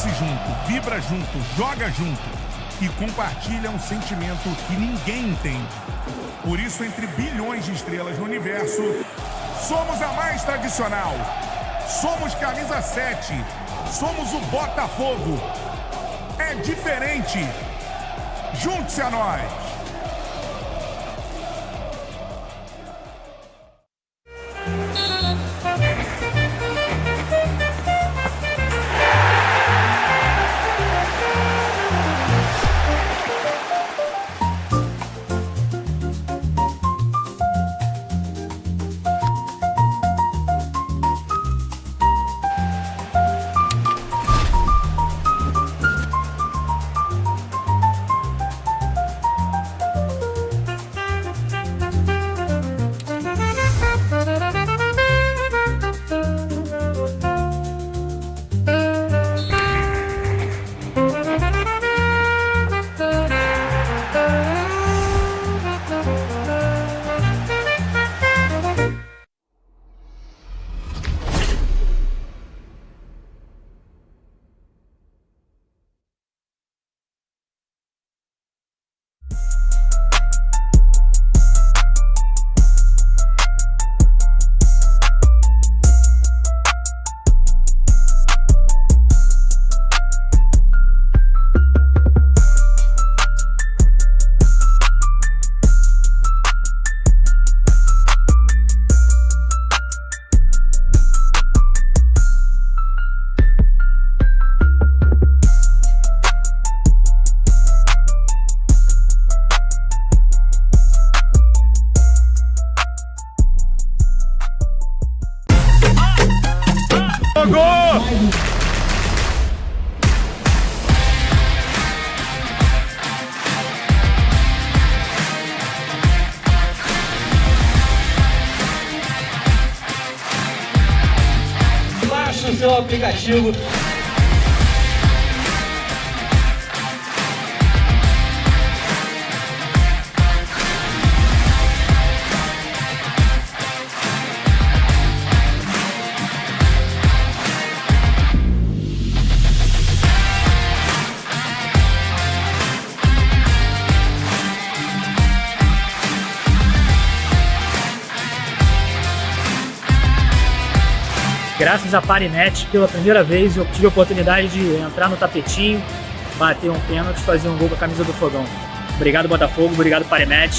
torce junto, vibra junto, joga junto e compartilha um sentimento que ninguém entende. Por isso, entre bilhões de estrelas no universo, somos a mais tradicional. Somos camisa 7. Somos o Botafogo. É diferente. Junte-se a nós. Baixe o seu aplicativo. Graças a Parinet, pela primeira vez eu tive a oportunidade de entrar no tapetinho, bater um pênalti e fazer um gol com a camisa do Fogão. Obrigado, Botafogo, obrigado, Parinet.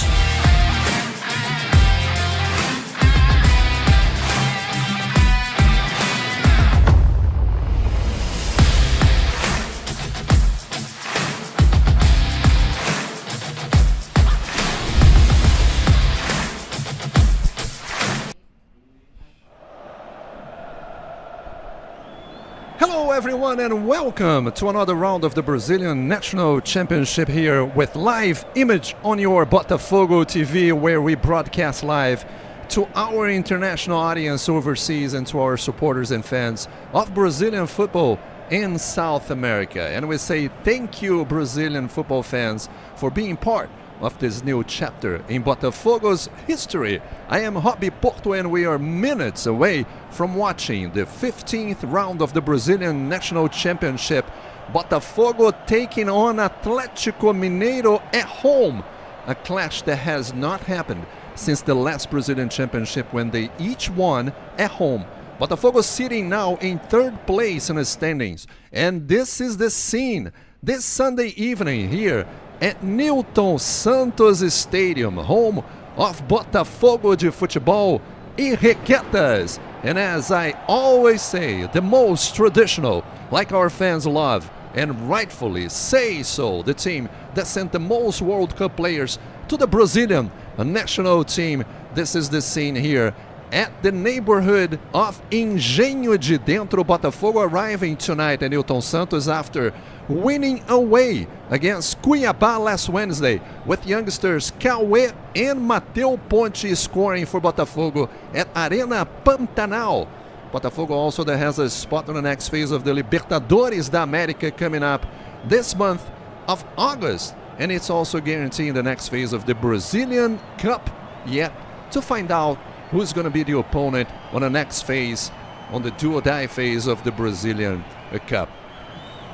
Hello everyone and welcome to another round of the Brazilian National Championship here with live image on your Botafogo TV, where we broadcast live to our international audience overseas and to our supporters and fans of Brazilian football in South America. And we say thank you, Brazilian football fans, for being part of this new chapter in Botafogo's history. I am Roby Porto and we are minutes away from watching the 15th round of the Brazilian National Championship. Botafogo taking on Atlético Mineiro at home. A clash that has not happened since the last Brazilian Championship when they each won at home. Botafogo sitting now in third place in the standings. And this is the scene this Sunday evening here at Newton Santos Stadium, home of Botafogo de Futebol e Requetas. And as I always say, the most traditional, like our fans love, and rightfully say so, the team that sent the most World Cup players to the Brazilian national team. This is the scene here at the neighborhood of Engenho de Dentro. Botafogo arriving tonight at Newton Santos after winning away against Cuiabá last Wednesday, with youngsters Cauê and Mateu Ponte scoring for Botafogo at Arena Pantanal. Botafogo also that has a spot on the next phase of the Libertadores da América coming up this month of August, and it's also guaranteeing the next phase of the Brazilian Cup, yet to find out who's going to be the opponent on the next phase, on the do-or-die phase of the Brazilian Cup.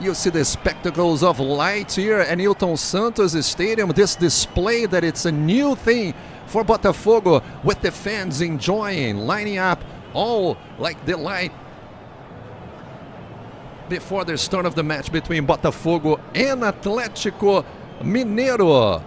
You see the spectacles of light here at Newton Santos Stadium. This display that it's a new thing for Botafogo, with the fans enjoying, lining up all like the light before the start of the match between Botafogo and Atlético Mineiro.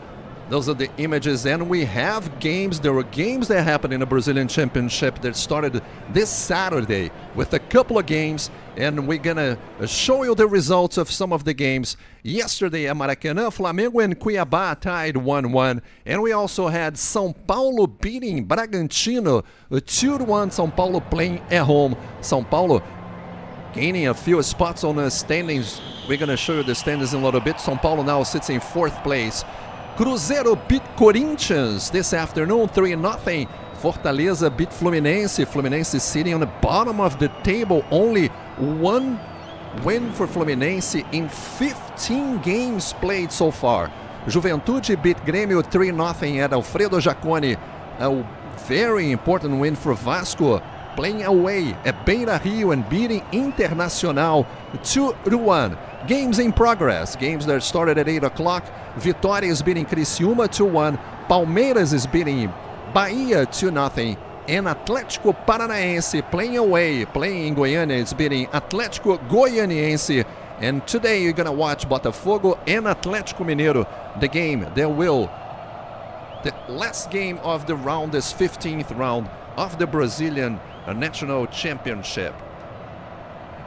Those are the images, and we have games. There were games that happened in the Brazilian Championship that started this Saturday with a couple of games, and we're gonna show you the results of some of the games. Yesterday at Maracanã, Flamengo and Cuiabá tied 1-1, and we also had São Paulo beating Bragantino 2-1. São Paulo playing at home. São Paulo gaining a few spots on the standings. We're gonna show you the standings in a little bit. São Paulo now sits in 4th place. Cruzeiro beat Corinthians this afternoon 3-0. Fortaleza beat Fluminense. Fluminense sitting on the bottom of the table. Only one win for Fluminense in 15 games played so far. Juventude beat Grêmio 3-0 at Alfredo Jaconi. A very important win for Vasco, playing away at Beira Rio and beating Internacional 2-1. Games in progress. Games that started at 8 o'clock. Vitória is beating Criciúma 2-1. Palmeiras is beating Bahia 2-0. And Atlético Paranaense playing away, playing in Goiânia, is beating Atlético Goianiense. And today you're going to watch Botafogo and Atlético Mineiro. The game, the last game of the round, this 15th round of the Brazilian National Championship.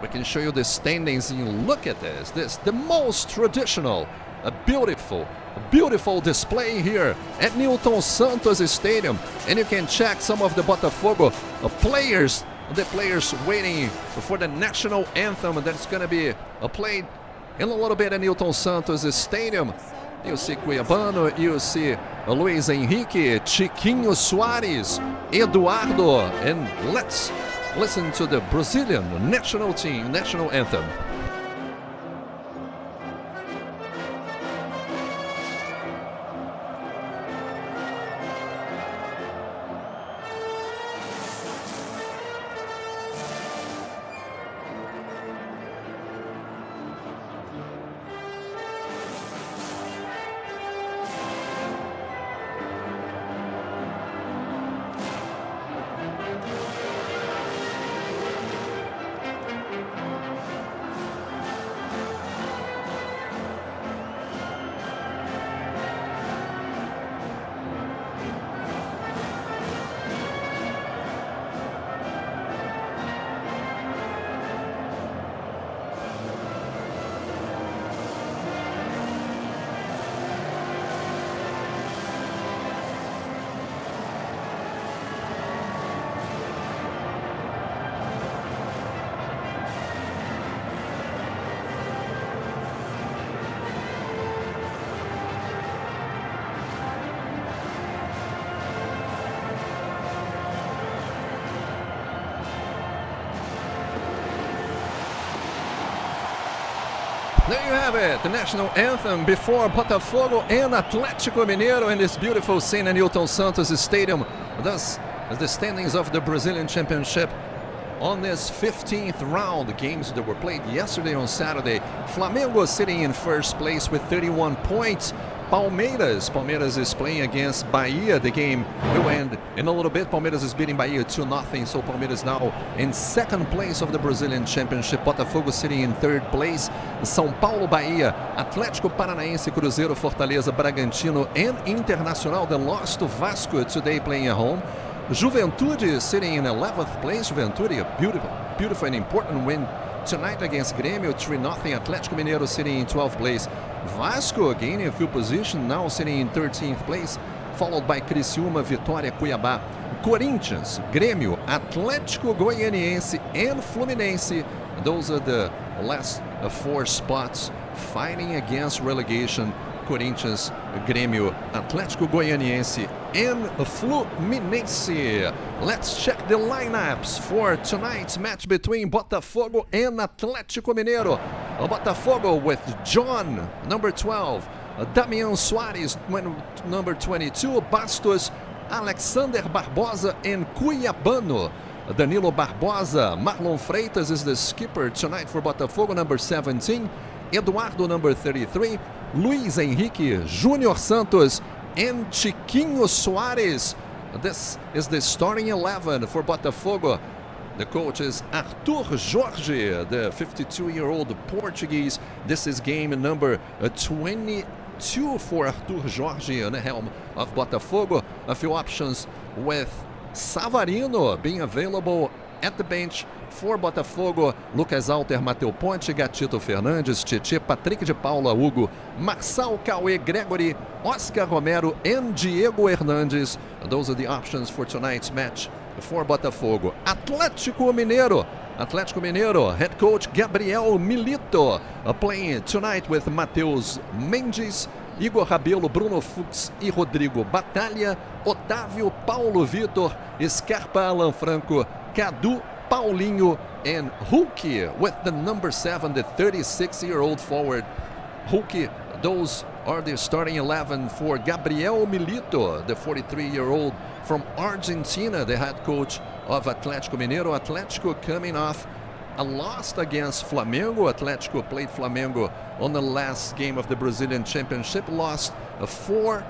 We can show you the standings, and look at this. The most traditional, a beautiful display here at Newton Santos Stadium. And you can check some of the Botafogo players, the players waiting for the national anthem that's going to be played in a little bit at Newton Santos Stadium. You see Cuiabano, you see Luiz Henrique, Chiquinho Soares, Eduardo, and let's listen to the Brazilian national team, national anthem. There you have it, the national anthem before Botafogo and Atlético Mineiro in this beautiful scene at Newton Santos Stadium. Thus, the standings of the Brazilian Championship on this 15th round. The games that were played yesterday on Saturday. Flamengo sitting in 1st place with 31 points. Palmeiras is playing against Bahia. The game will end in a little bit. Palmeiras is beating Bahia 2-0, so Palmeiras now in 2nd place of the Brazilian Championship. Botafogo sitting in 3rd place. São Paulo, Bahia, Atlético Paranaense, Cruzeiro, Fortaleza, Bragantino, and Internacional. Then lost to Vasco today, playing at home. Juventude is sitting in 11th place. Juventude, a beautiful and important win tonight against Grêmio, 3-0. Atlético Mineiro sitting in 12th place. Vasco gaining a few positions, now sitting in 13th place, followed by Criciúma, Vitória, Cuiabá, Corinthians, Grêmio, Atlético Goianiense, and Fluminense. Those are the last 4 spots fighting against relegation. Corinthians, Grêmio, Atlético Goianiense, and Fluminense. Let's check the lineups for tonight's match between Botafogo and Atlético Mineiro. Botafogo with John, number 12, Damian Soares, number 22, Bastos, Alexander Barbosa, and Cuiabano. Danilo Barbosa, Marlon Freitas is the skipper tonight for Botafogo, number 17. Eduardo, number 33, Luiz Henrique, Júnior Santos, and Chiquinho Soares. This is the starting 11 for Botafogo. The coach is Arthur Jorge, the 52-year-old Portuguese. This is game number 22 for Arthur Jorge on the helm of Botafogo. A few options with Savarino being available at the bench for Botafogo. Lucas Alter, Mateu Ponte, Gatito Fernandes, Titi, Patrick de Paula, Hugo, Marçal, Cauê, Gregory, Oscar Romero, and Diego Hernandes. Those are the options for tonight's match for Botafogo. Atlético Mineiro, head coach Gabriel Milito, playing tonight with Matheus Mendes, Igor Rabelo, Bruno Fux e Rodrigo Batalha, Otávio, Paulo Vitor, Scarpa, Alan Franco, Cadu, Paulinho, and Hulk with the number 7, the 36-year-old forward. Hulk, those are the starting 11 for Gabriel Milito, the 43-year-old from Argentina, the head coach of Atlético Mineiro. Atlético coming off a loss against Flamengo. Atlético played Flamengo on the last game of the Brazilian Championship, lost 4-2.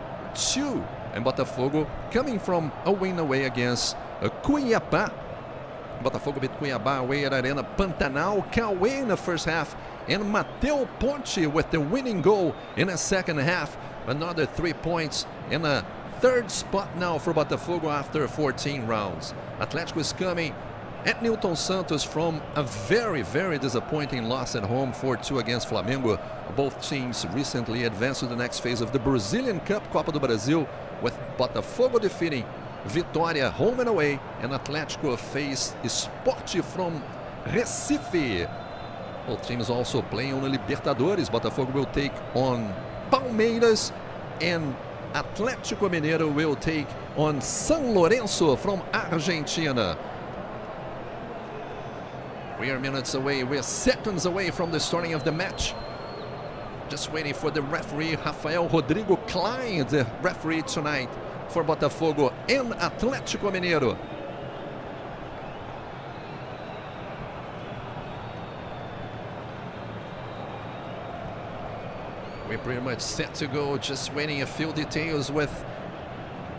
And Botafogo coming from a win away against Cuiabá. Botafogo beat Cuiabá away at Arena Pantanal. Cauê in the first half, and Mateu Ponte with the winning goal in the second half. Another 3 points in a third spot now for Botafogo after 14 rounds. Atlético is coming at Newton Santos from a very, very disappointing loss at home, 4-2 against Flamengo. Both teams recently advanced to the next phase of the Brazilian Cup, Copa do Brasil, with Botafogo defeating Vitória home and away, and Atlético faced Sport from Recife. Both teams also playing on the Libertadores. Botafogo will take on Palmeiras, and Atlético Mineiro will take on São Lourenço from Argentina. We are minutes away, we are seconds away from the starting of the match. Just waiting for the referee, Rafael Rodrigo Klein, the referee tonight for Botafogo and Atlético Mineiro. We're pretty much set to go, just waiting a few details with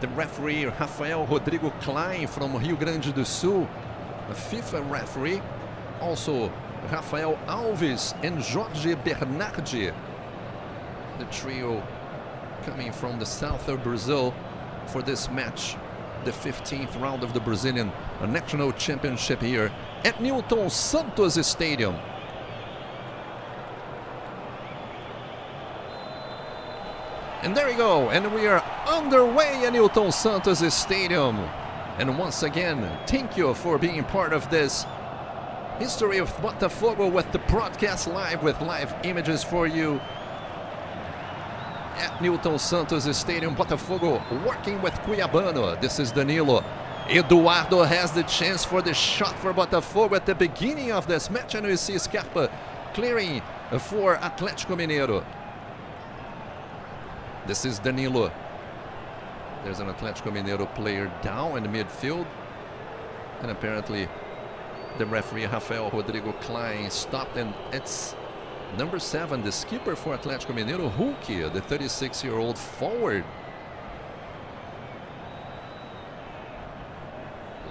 the referee Rafael Rodrigo Klein from Rio Grande do Sul, a FIFA referee. Also Rafael Alves and Jorge Bernardi, the trio coming from the south of Brazil for this match, the 15th round of the Brazilian National Championship here at Newton Santos Stadium. And there we go, and we are underway at Newton Santos Stadium. And once again, thank you for being part of this history of Botafogo with the broadcast live, with live images for you at Newton Santos Stadium. Botafogo working with Cuiabano. This is Danilo. Eduardo has the chance for the shot for Botafogo at the beginning of this match, and we see Scarpa clearing for Atlético Mineiro. This is Danilo. There's an Atlético Mineiro player down in the midfield, and apparently the referee Rafael Rodrigo Klein stopped, and it's number 7, the skipper for Atlético Mineiro, Hulk, the 36-year-old forward.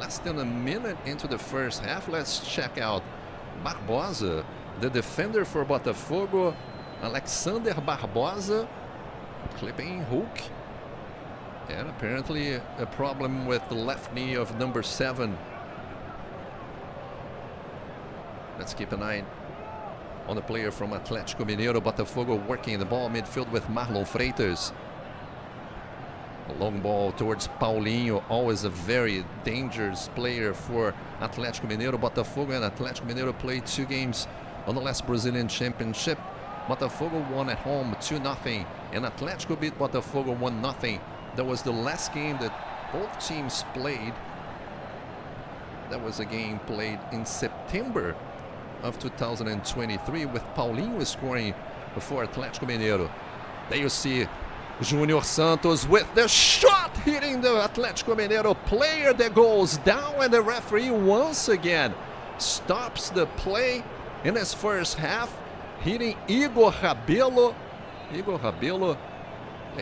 Less than a minute into the first half. Let's check out Barbosa, the defender for Botafogo, Alexander Barbosa, clipping Hulk. And apparently a problem with the left knee of number 7. Let's keep an eye on the player from Atlético Mineiro. Botafogo working the ball midfield with Marlon Freitas. A long ball towards Paulinho, always a very dangerous player for Atlético Mineiro. Botafogo and Atlético Mineiro played 2 games on the last Brazilian Championship. Botafogo won at home 2-0, and Atlético beat Botafogo 1-0. That was the last game that both teams played. That was a game played in September of 2023, with Paulinho scoring for Atlético Mineiro. There you see Júnior Santos with the shot, hitting the Atlético Mineiro player that goes down, and the referee once again stops the play in his first half. hitting Igor Rabelo. Igor Rabelo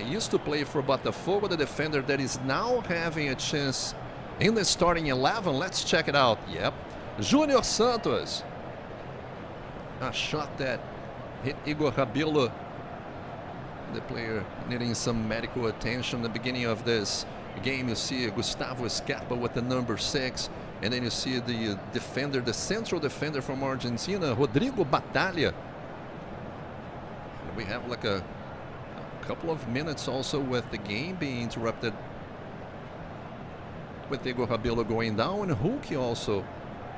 used to play for Botafogo, the defender that is now having a chance in the starting 11. Let's check it out. Yep. Júnior Santos. A shot that hit Igor Rabelo. The player needing some medical attention. At the beginning of this game, you see Gustavo Scarpa with the number 6. And then you see the defender, the central defender from Argentina, Rodrigo Batalha. And we have like a couple of minutes also with the game being interrupted with Igor Rabelo going down and Hulk also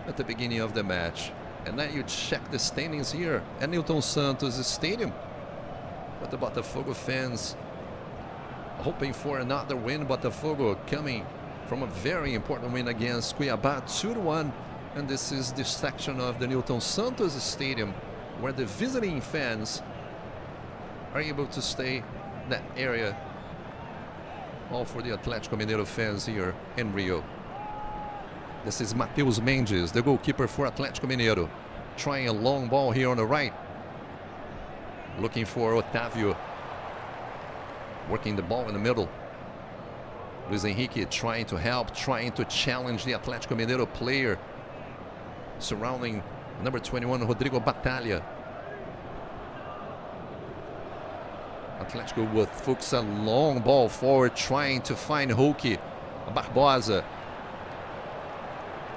at the beginning of the match. And now you check the standings here at Newton Santos Stadium. But the Botafogo fans hoping for another win. Botafogo coming from a very important win against Cuiabá 2-1. And this is the section of the Newton Santos Stadium where the visiting fans are able to stay that area. All for the Atlético Mineiro fans here in Rio. This is Matheus Mendes, the goalkeeper for Atlético Mineiro. Trying a long ball here on the right. Looking for Otávio. Working the ball in the middle. Luis Henrique trying to help, trying to challenge the Atlético Mineiro player. Surrounding number 21, Rodrigo Batalha. Atlético with Fuchs, a long ball forward, trying to find Hulk. Barbosa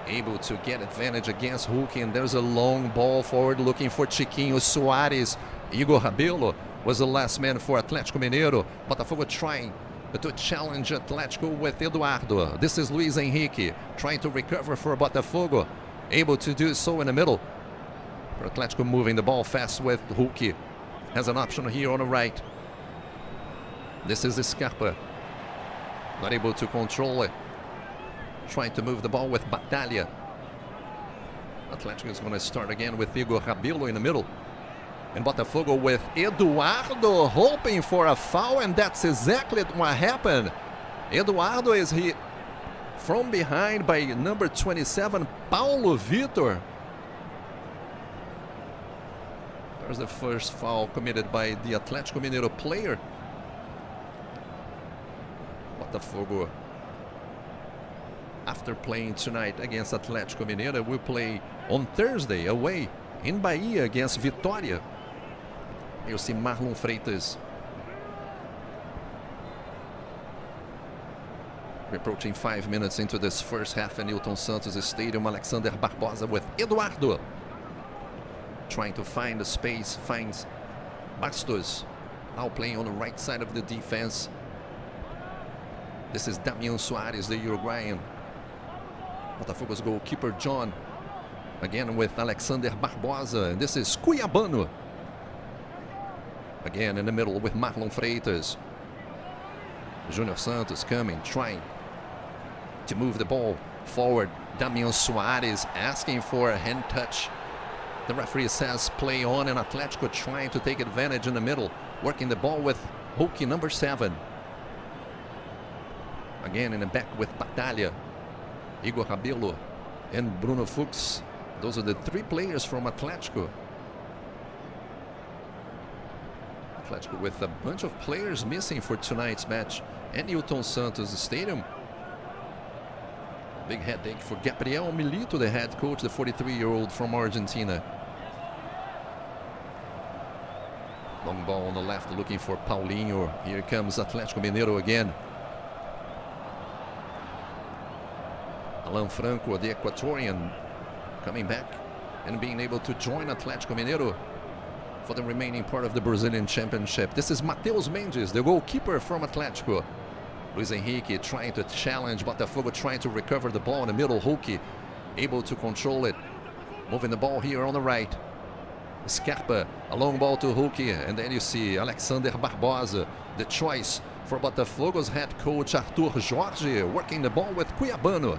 able to get advantage against Hulk, and there's a long ball forward looking for Chiquinho Soares. Igor Rabelo was the last man for Atlético Mineiro. Botafogo trying to challenge Atlético with Eduardo. This is Luis Henrique trying to recover for Botafogo. Able to do so in the middle. For Atlético moving the ball fast with Hulk. Has an option here on the right. This is Scarpa. Not able to control it. Trying to move the ball with Batalha. Atlético is going to start again with Igor Rabelo in the middle. And Botafogo with Eduardo hoping for a foul, and that's exactly what happened. Eduardo is hit from behind by number 27, Paulo Vitor. There's the first foul committed by the Atlético Mineiro player. Botafogo, after playing tonight against Atlético Mineiro, will play on Thursday away in Bahia against Vitória. You see Marlon Freitas. We're approaching 5 minutes into this first half in Newton Santos Stadium. Alexander Barbosa with Eduardo. Trying to find the space, finds Bastos. Now playing on the right side of the defense. This is Damian Soares, the Uruguayan. Botafogo's goalkeeper John. Again with Alexander Barbosa. And this is Cuiabano. Again in the middle with Marlon Freitas. Júnior Santos coming, trying to move the ball forward. Damian Soares asking for a hand touch. The referee says play on, and Atlético trying to take advantage in the middle. Working the ball with Hulk, number 7. Again in the back with Batalha, Igor Rabelo, and Bruno Fuchs. Those are the 3 players from Atlético. Atlético with a bunch of players missing for tonight's match at Newton Santos Stadium. Big headache for Gabriel Milito, the head coach, the 43-year-old from Argentina. Long ball on the left looking for Paulinho. Here comes Atlético Mineiro again. Alan Franco, the Ecuadorian, coming back and being able to join Atlético Mineiro for the remaining part of the Brazilian Championship. This is Matheus Mendes, the goalkeeper from Atlético. Luis Henrique trying to challenge Botafogo, trying to recover the ball in the middle. Hulk able to control it. Moving the ball here on the right. Scarpa, a long ball to Hulk, and then you see Alexander Barbosa, the choice for Botafogo's head coach Arthur Jorge, working the ball with Cuiabano.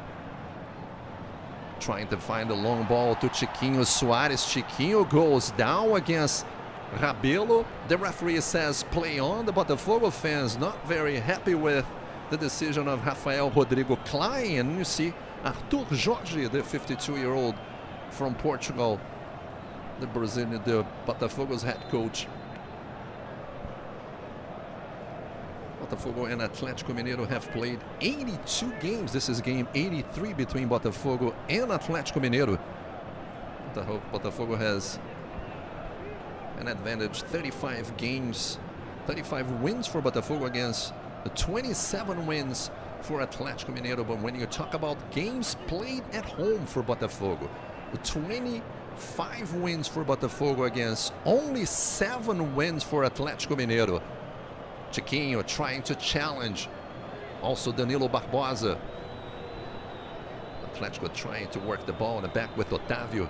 Trying to find a long ball to Chiquinho Soares. Chiquinho goes down against Rabelo. The referee says play on. The Botafogo fans not very happy with the decision of Rafael Rodrigo Klein. And you see Arthur Jorge, the 52-year-old from Portugal, the Brazilian, the Botafogo's head coach. Botafogo and Atlético Mineiro have played 82 games. This is game 83 between Botafogo and Atlético Mineiro. Botafogo has an advantage, 35 games, 35 wins for Botafogo against the 27 wins for Atlético Mineiro. But when you talk about games played at home for Botafogo, 25 wins for Botafogo against only 7 wins for Atlético Mineiro. Chiquinho trying to challenge. Also Danilo Barbosa. Atlético trying to work the ball in the back with Otávio.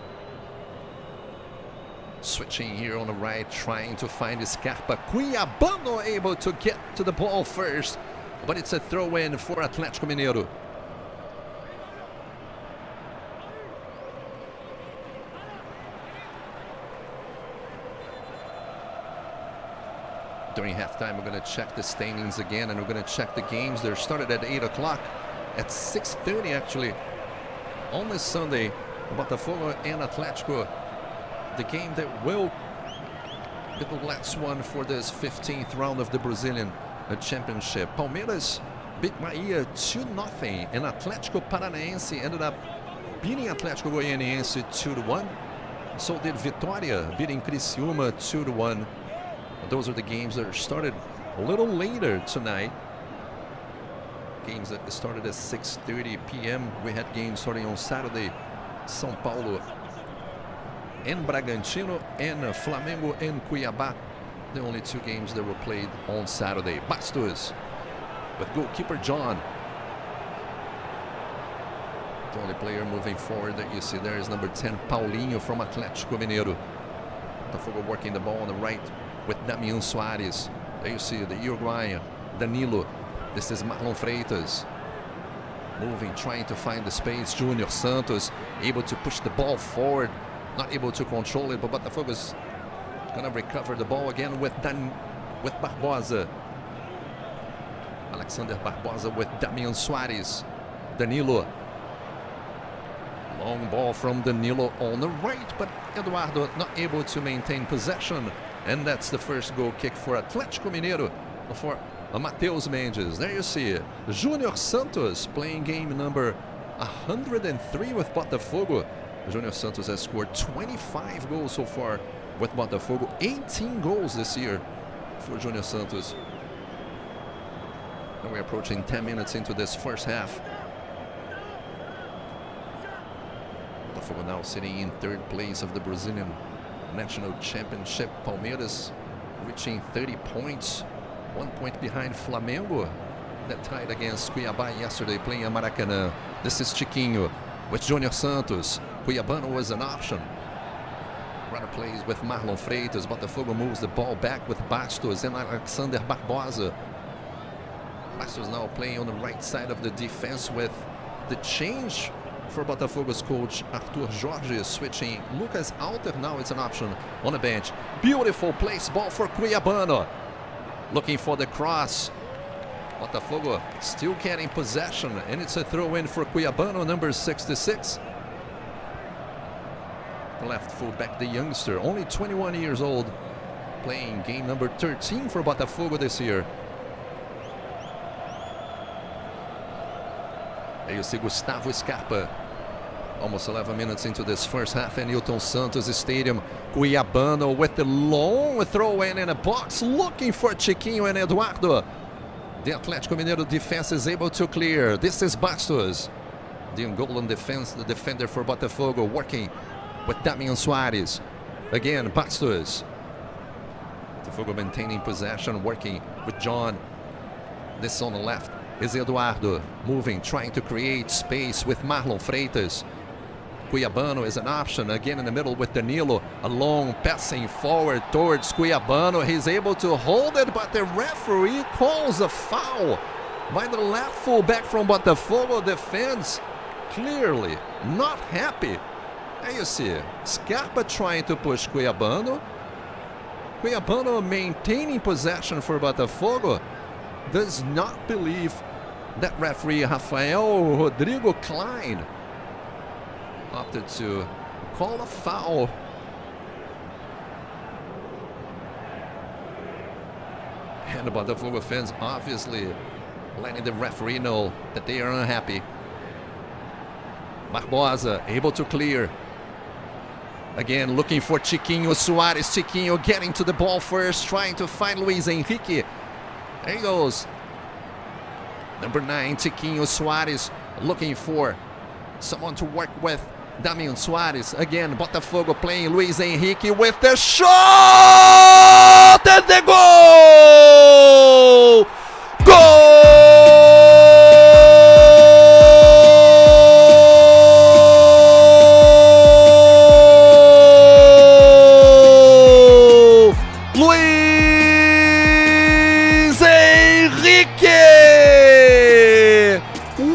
Switching here on the right, trying to find Scarpa. Cuiabano able to get to the ball first, but it's a throw-in for Atlético Mineiro. During halftime, we're going to check the standings again, and we're going to check the games. They're started at 8 o'clock. At 6:30, actually, on this Sunday, Botafogo and Atlético, the game that will be the last one for this 15th round of the Brazilian Championship. Palmeiras beat Bahia 2-0, and Atlético Paranaense ended up beating Atlético Goianiense 2-1. So did Vitória beating Criciúma 2-1. Those are the games that are started a little later tonight. Games that started at 6:30 p.m. We had games starting on Saturday. São Paulo and Bragantino, and Flamengo and Cuiabá. The only 2 games that were played on Saturday. Bastos with goalkeeper John. The only player moving forward that you see there is number 10, Paulinho from Atlético Mineiro. Botafogo working the ball on the right with Damian Soares. There you see the Uruguayan, Danilo. This is Marlon Freitas. Moving, trying to find the space. Junior Santos able to push the ball forward. Not able to control it, but Botafogo's gonna recover the ball again with Barbosa. Alexander Barbosa with Damian Soares. Danilo. Long ball from Danilo on the right, but Eduardo not able to maintain possession. And that's the first goal kick for Atlético Mineiro, for Matheus Mendes. There you see it. Junior Santos playing game number 103 with Botafogo. Junior Santos has scored 25 goals so far with Botafogo. 18 goals this year for Junior Santos. And we're approaching 10 minutes into this first half. Botafogo now sitting in 3rd place of the Brazilian National Championship. Palmeiras reaching 30 points, 1 point behind Flamengo that tied against Cuiabá yesterday playing at Maracanã. This is Chiquinho with Junior Santos. Cuiabano was an option. Runner plays with Marlon Freitas. Botafogo moves the ball back with Bastos and Alexander Barbosa. Bastos now playing on the right side of the defense with the change for Botafogo's coach Arthur Jorge, switching Lucas Alter. Now it's an option on the bench. Beautiful place ball for Cuiabano. Looking for the cross. Botafogo still getting possession, and it's a throw-in for Cuiabano, number 66. The left fullback, the youngster, only 21 years old, playing game number 13 for Botafogo this year. There you see Gustavo Scarpa. Almost 11 minutes into this first half in Newton Santos Stadium. Cuiabano with the long throw-in in a box, looking for Chiquinho and Eduardo. The Atlético Mineiro defense is able to clear. This is Bastos. The Angolan defense, the defender for Botafogo, working with Damian Soares. Again, Bastos. Botafogo maintaining possession, working with John. This on the left is Eduardo, moving, trying to create space with Marlon Freitas. Cuiabano is an option, again in the middle with Danilo. A long passing forward towards Cuiabano. He's able to hold it, but the referee calls a foul by the left fullback from Botafogo defense. Clearly not happy. There you see Scarpa trying to push Cuiabano. Cuiabano maintaining possession for Botafogo. Does not believe that referee Rafael Rodrigo Klein opted to call a foul And the Botafogo fans obviously letting the referee know that they are unhappy. Barbosa able to clear. Again, looking for Chiquinho Soares. Chiquinho getting to the ball first, trying to find Luis Henrique. There he goes. Number 9, Chiquinho Soares, looking for someone to work with. Damian Soares. Again, Botafogo playing Luis Henrique with the shot! And the goal! Goal! Luis Henrique!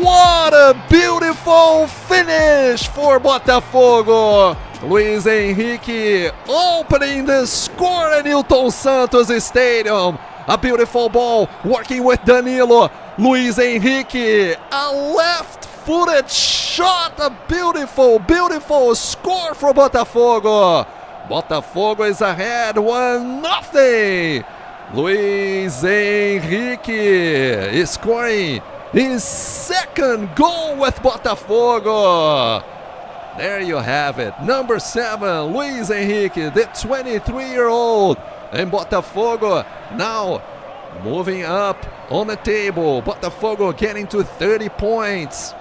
What a beautiful finish for Botafogo. Luis Henrique opening the score at Newton Santos Stadium. A beautiful ball working with Danilo. Luis Henrique, a left-footed shot. A beautiful, beautiful score for Botafogo. Botafogo is ahead 1-0. Luis Henrique is scoring his second goal with Botafogo. There you have it. Number 7, Luis Henrique, the 23-year-old. And Botafogo now moving up on the table. Botafogo getting to 30 points.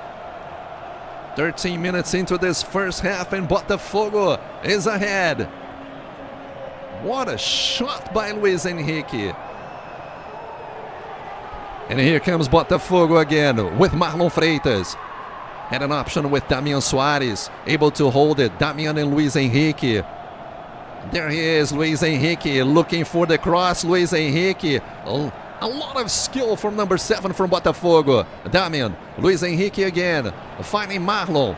13 minutes into this first half and Botafogo is ahead. What a shot by Luis Henrique. And here comes Botafogo again with Marlon Freitas. Had an option with Damian Soares, able to hold it. Damian and Luis Henrique. There he is, Luis Henrique, looking for the cross. Luis Henrique, a lot of skill from number 7 from Botafogo. Damian, Luis Henrique again, finding Marlon.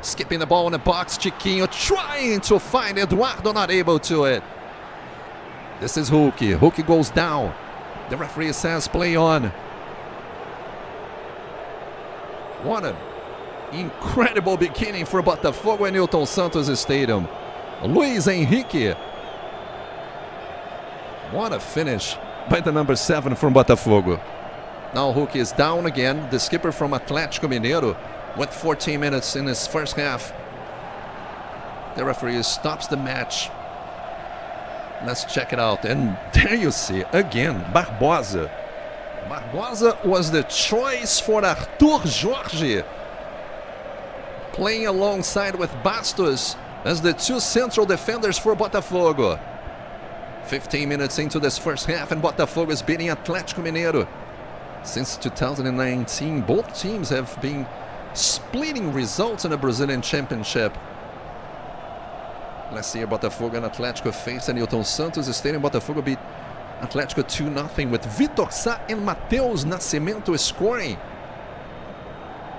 Skipping the ball in the box, Chiquinho trying to find Eduardo, not able to it. This is Hulk. Hulk goes down. The referee says play on. What an incredible beginning for Botafogo in Newton Santos Stadium. Luis Henrique. What a finish by the number 7 from Botafogo. Now Hulk is down again. The skipper from Atlético Mineiro with 14 minutes in his first half. The referee stops the match. Let's check it out. And there you see, again, Barbosa. Barbosa was the choice for Arthur Jorge. Playing alongside with Bastos as the 2 central defenders for Botafogo. 15 minutes into this first half and Botafogo is beating Atlético Mineiro. Since 2019, both teams have been splitting results in the Brazilian Championship. Last year, Botafogo and Atlético faced at Newton Santos Stadium. Botafogo beat Atlético 2-0 with Vitor Sá and Matheus Nascimento scoring.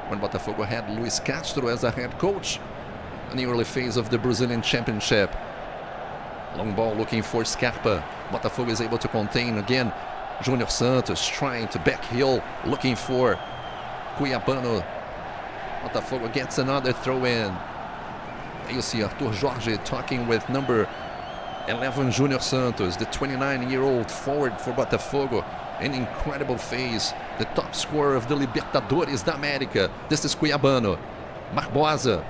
When Botafogo had Luis Castro as a head coach in the early phase of the Brazilian Championship. Long ball looking for Scarpa. Botafogo is able to contain again. Júnior Santos trying to backheel, looking for Cuiabano. Botafogo gets another throw in. You see Arthur Jorge talking with number 11 Júnior Santos, the 29-year-old forward for Botafogo. An incredible phase, the top scorer of the Libertadores da América. This is Cuiabano. Barbosa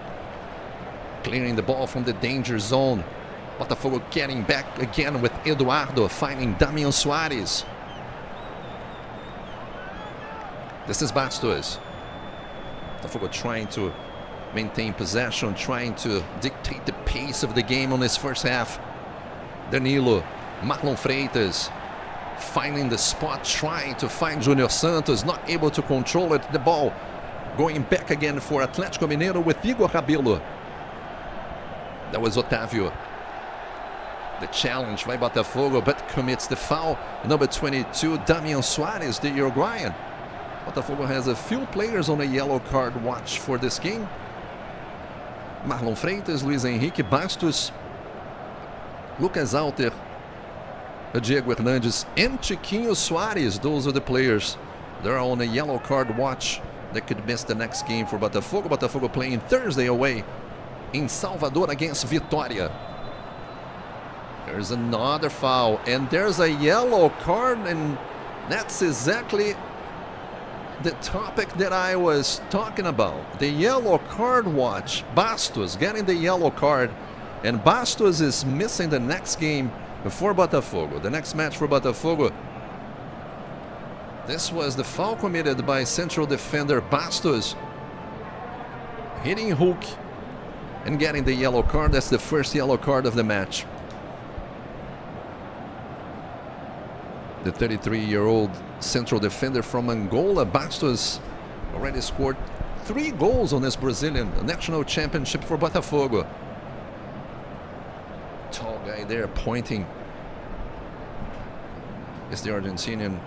clearing the ball from the danger zone. Botafogo getting back again with Eduardo, finding Damian Soares. This is Bastos. Botafogo trying to maintain possession, trying to dictate the pace of the game on this first half. Danilo, Marlon Freitas, finding the spot, trying to find Júnior Santos, not able to control it. The ball going back again for Atlético Mineiro with Igor Rabelo. That was Otávio. The challenge by Botafogo, but commits the foul. Number 22, Damian Soares, the Uruguayan. Botafogo has a few players on a yellow card watch for this game. Marlon Freitas, Luis Henrique, Bastos, Lucas Alter, Diego Hernandes, and Chiquinho Soares. Those are the players that are on a yellow card watch that could miss the next game for Botafogo. Botafogo playing Thursday away in Salvador against Vitória. There's another foul, and there's a yellow card, and that's exactly the topic that I was talking about. The yellow card watch. Bastos getting the yellow card, and Bastos is missing the next game for Botafogo. The next match for Botafogo. This was the foul committed by central defender Bastos, hitting Hulk and getting the yellow card. That's the first yellow card of the match. The 33-year-old central defender from Angola, Bastos, already scored 3 goals on this Brazilian national championship for Botafogo. Tall guy there pointing is the Argentinian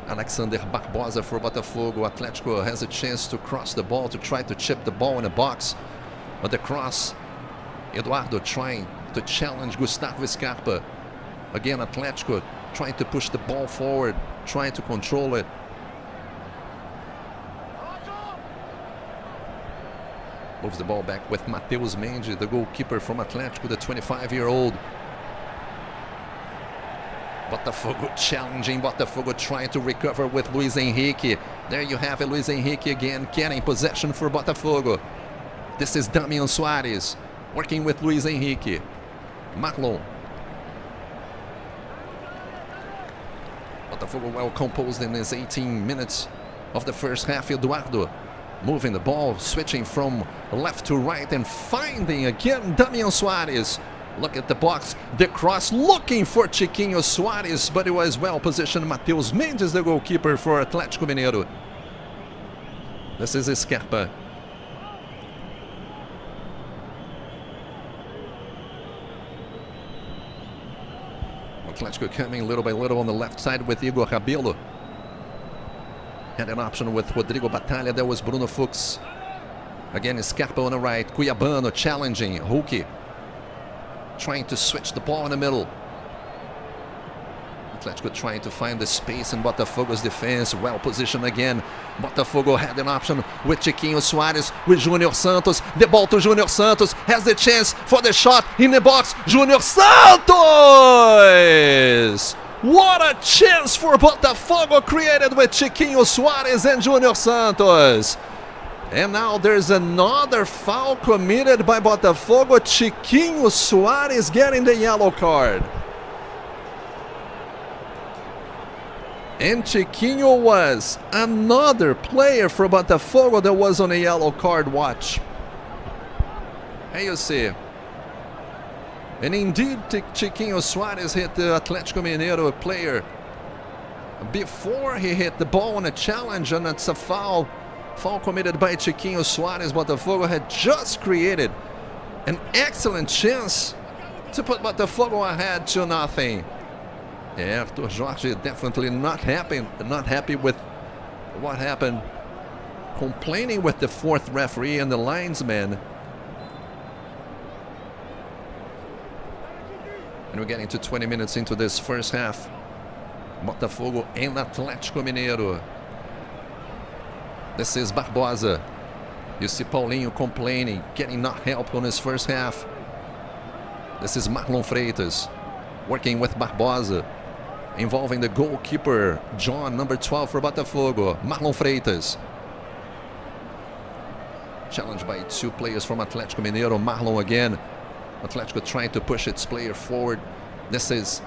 Alexander Barbosa for Botafogo. Atlético has a chance to cross the ball, to try to chip the ball in the box. But the cross, Eduardo trying to challenge Gustavo Scarpa. Again, Atlético trying to push the ball forward, trying to control it. Moves the ball back with Matheus Mendes, the goalkeeper from Atlético, the 25-year-old. Botafogo challenging, Botafogo trying to recover with Luis Henrique. There you have it, Luis Henrique again getting possession for Botafogo. This is Damian Soares working with Luis Henrique. Marlon. Botafogo well composed in his 18 minutes of the first half. Eduardo moving the ball, switching from left to right and finding again Damian Soares. Look at the box, the cross, looking for Chiquinho Soares, but it was well positioned. Matheus Mendes, the goalkeeper for Atlético Mineiro. This is Scarpa. Atlético coming little by little on the left side with Igor Rabelo. Had an option with Rodrigo Batalha. There was Bruno Fuchs. Again, Scarpa on the right. Cuiabano challenging. Hulk trying to switch the ball in the middle. Atlético trying to find the space in Botafogo's defense. Well positioned again. Botafogo had an option with Chiquinho Soares, with Júnior Santos. The ball to Júnior Santos. Has the chance for the shot in the box. Júnior Santos! What a chance for Botafogo created with Chiquinho Soares and Júnior Santos. And now there's another foul committed by Botafogo. Chiquinho Soares getting the yellow card. And Chiquinho was another player for Botafogo that was on a yellow card watch. Here you see. And indeed, Chiquinho Soares hit the Atlético Mineiro player before he hit the ball on a challenge, and it's a foul. Foul committed by Chiquinho Soares. Botafogo had just created an excellent chance to put Botafogo ahead 2-0. Yeah, Arthur Jorge definitely not happy with what happened. Complaining with the fourth referee and the linesman. And we're getting to 20 minutes into this first half. Botafogo and Atlético Mineiro. This is Barbosa. You see Paulinho complaining, getting not help on his first half. This is Marlon Freitas working with Barbosa, involving the goalkeeper, John, number 12 for Botafogo, Marlon Freitas. Challenged by 2 players from Atlético Mineiro. Marlon again. Atlético trying to push its player forward. This is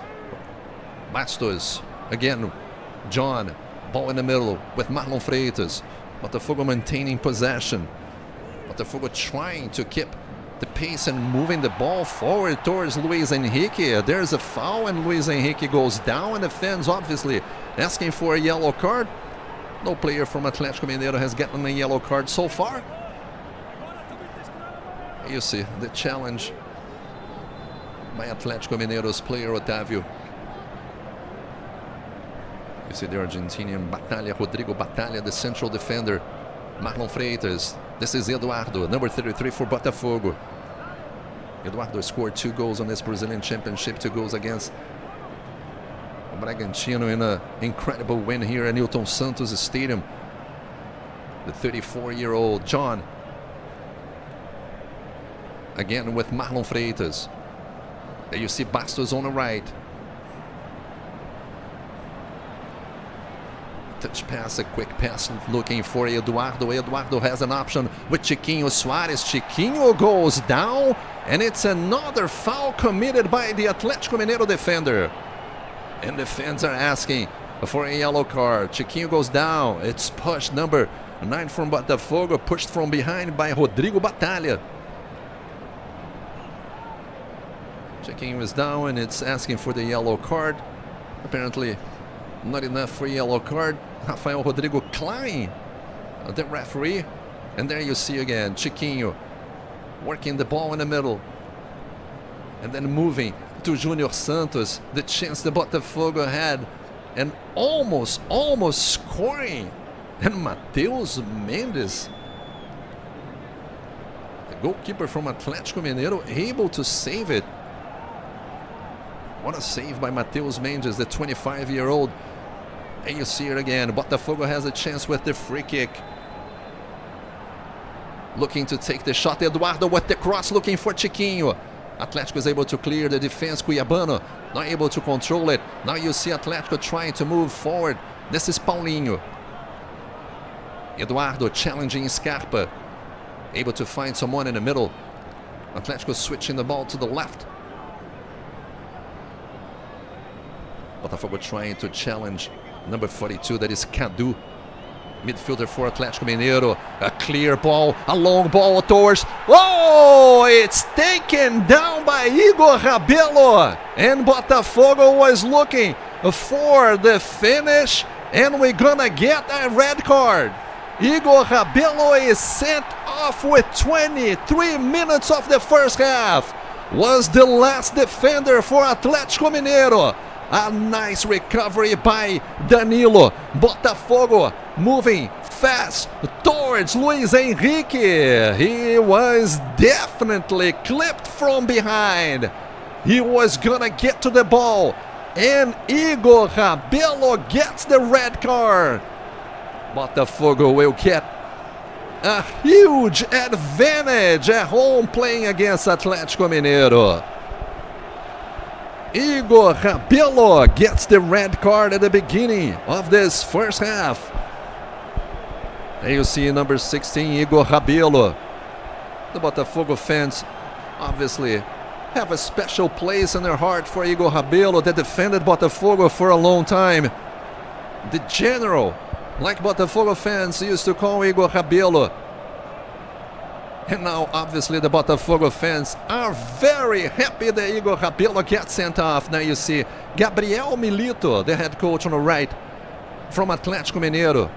Bastos. Again, John. Ball in the middle with Marlon Freitas. Botafogo maintaining possession. Botafogo trying to keep the pace and moving the ball forward towards Luis Henrique. There's a foul and Luis Henrique goes down, and the fans obviously asking for a yellow card. No player from Atlético Mineiro has gotten a yellow card so far. You see the challenge by Atlético Mineiro's player Otávio. You see the Argentinian Batalha, Rodrigo Batalha, the central defender. Marlon Freitas. This is Eduardo, number 33 for Botafogo. Eduardo scored 2 goals on this Brazilian championship, 2 goals against Bragantino in an incredible win here at Newton Santos Stadium. The 34-year-old John. Again with Marlon Freitas. There you see Bastos on the right. Touch pass, a quick pass looking for Eduardo. Eduardo has an option with Chiquinho Soares. Chiquinho goes down, and it's another foul committed by the Atlético Mineiro defender. And the fans are asking for a yellow card. Chiquinho goes down. It's pushed, number 9 from Botafogo, pushed from behind by Rodrigo Batalha. Chiquinho is down, and it's asking for the yellow card. Apparently not enough for a yellow card. Rafael Rodrigo Klein, the referee. And there you see again Chiquinho working the ball in the middle. And then moving to Junior Santos. The chance the Botafogo had. And almost scoring. And Matheus Mendes, the goalkeeper from Atlético Mineiro, able to save it. What a save by Matheus Mendes, the 25-year-old. And you see it again. Botafogo has a chance with the free kick. Looking to take the shot. Eduardo with the cross, looking for Chiquinho. Atlético is able to clear the defense. Cuiabano not able to control it. Now you see Atlético trying to move forward. This is Paulinho. Eduardo challenging Scarpa. Able to find someone in the middle. Atlético switching the ball to the left. Botafogo trying to challenge number 42, that is Cadu. Midfielder for Atlético Mineiro. A clear ball, a long ball towards. Oh, it's taken down by Igor Rabelo. And Botafogo was looking for the finish. And we're gonna get a red card. Igor Rabelo is sent off with 23 minutes of the first half. Was the last defender for Atlético Mineiro. A nice recovery by Danilo. Botafogo moving fast towards Luis Henrique. He was definitely clipped from behind. He was gonna get to the ball. And Igor Rabelo gets the red card. Botafogo will get a huge advantage at home playing against Atlético Mineiro. Igor Rabelo gets the red card at the beginning of this first half. There you see number 16, Igor Rabelo. The Botafogo fans obviously have a special place in their heart for Igor Rabelo, that defended Botafogo for a long time. The general, like Botafogo fans used to call Igor Rabelo. And now, obviously, the Botafogo fans are very happy that Igor Rabelo gets sent off. Now you see Gabriel Milito, the head coach on the right from Atlético Mineiro,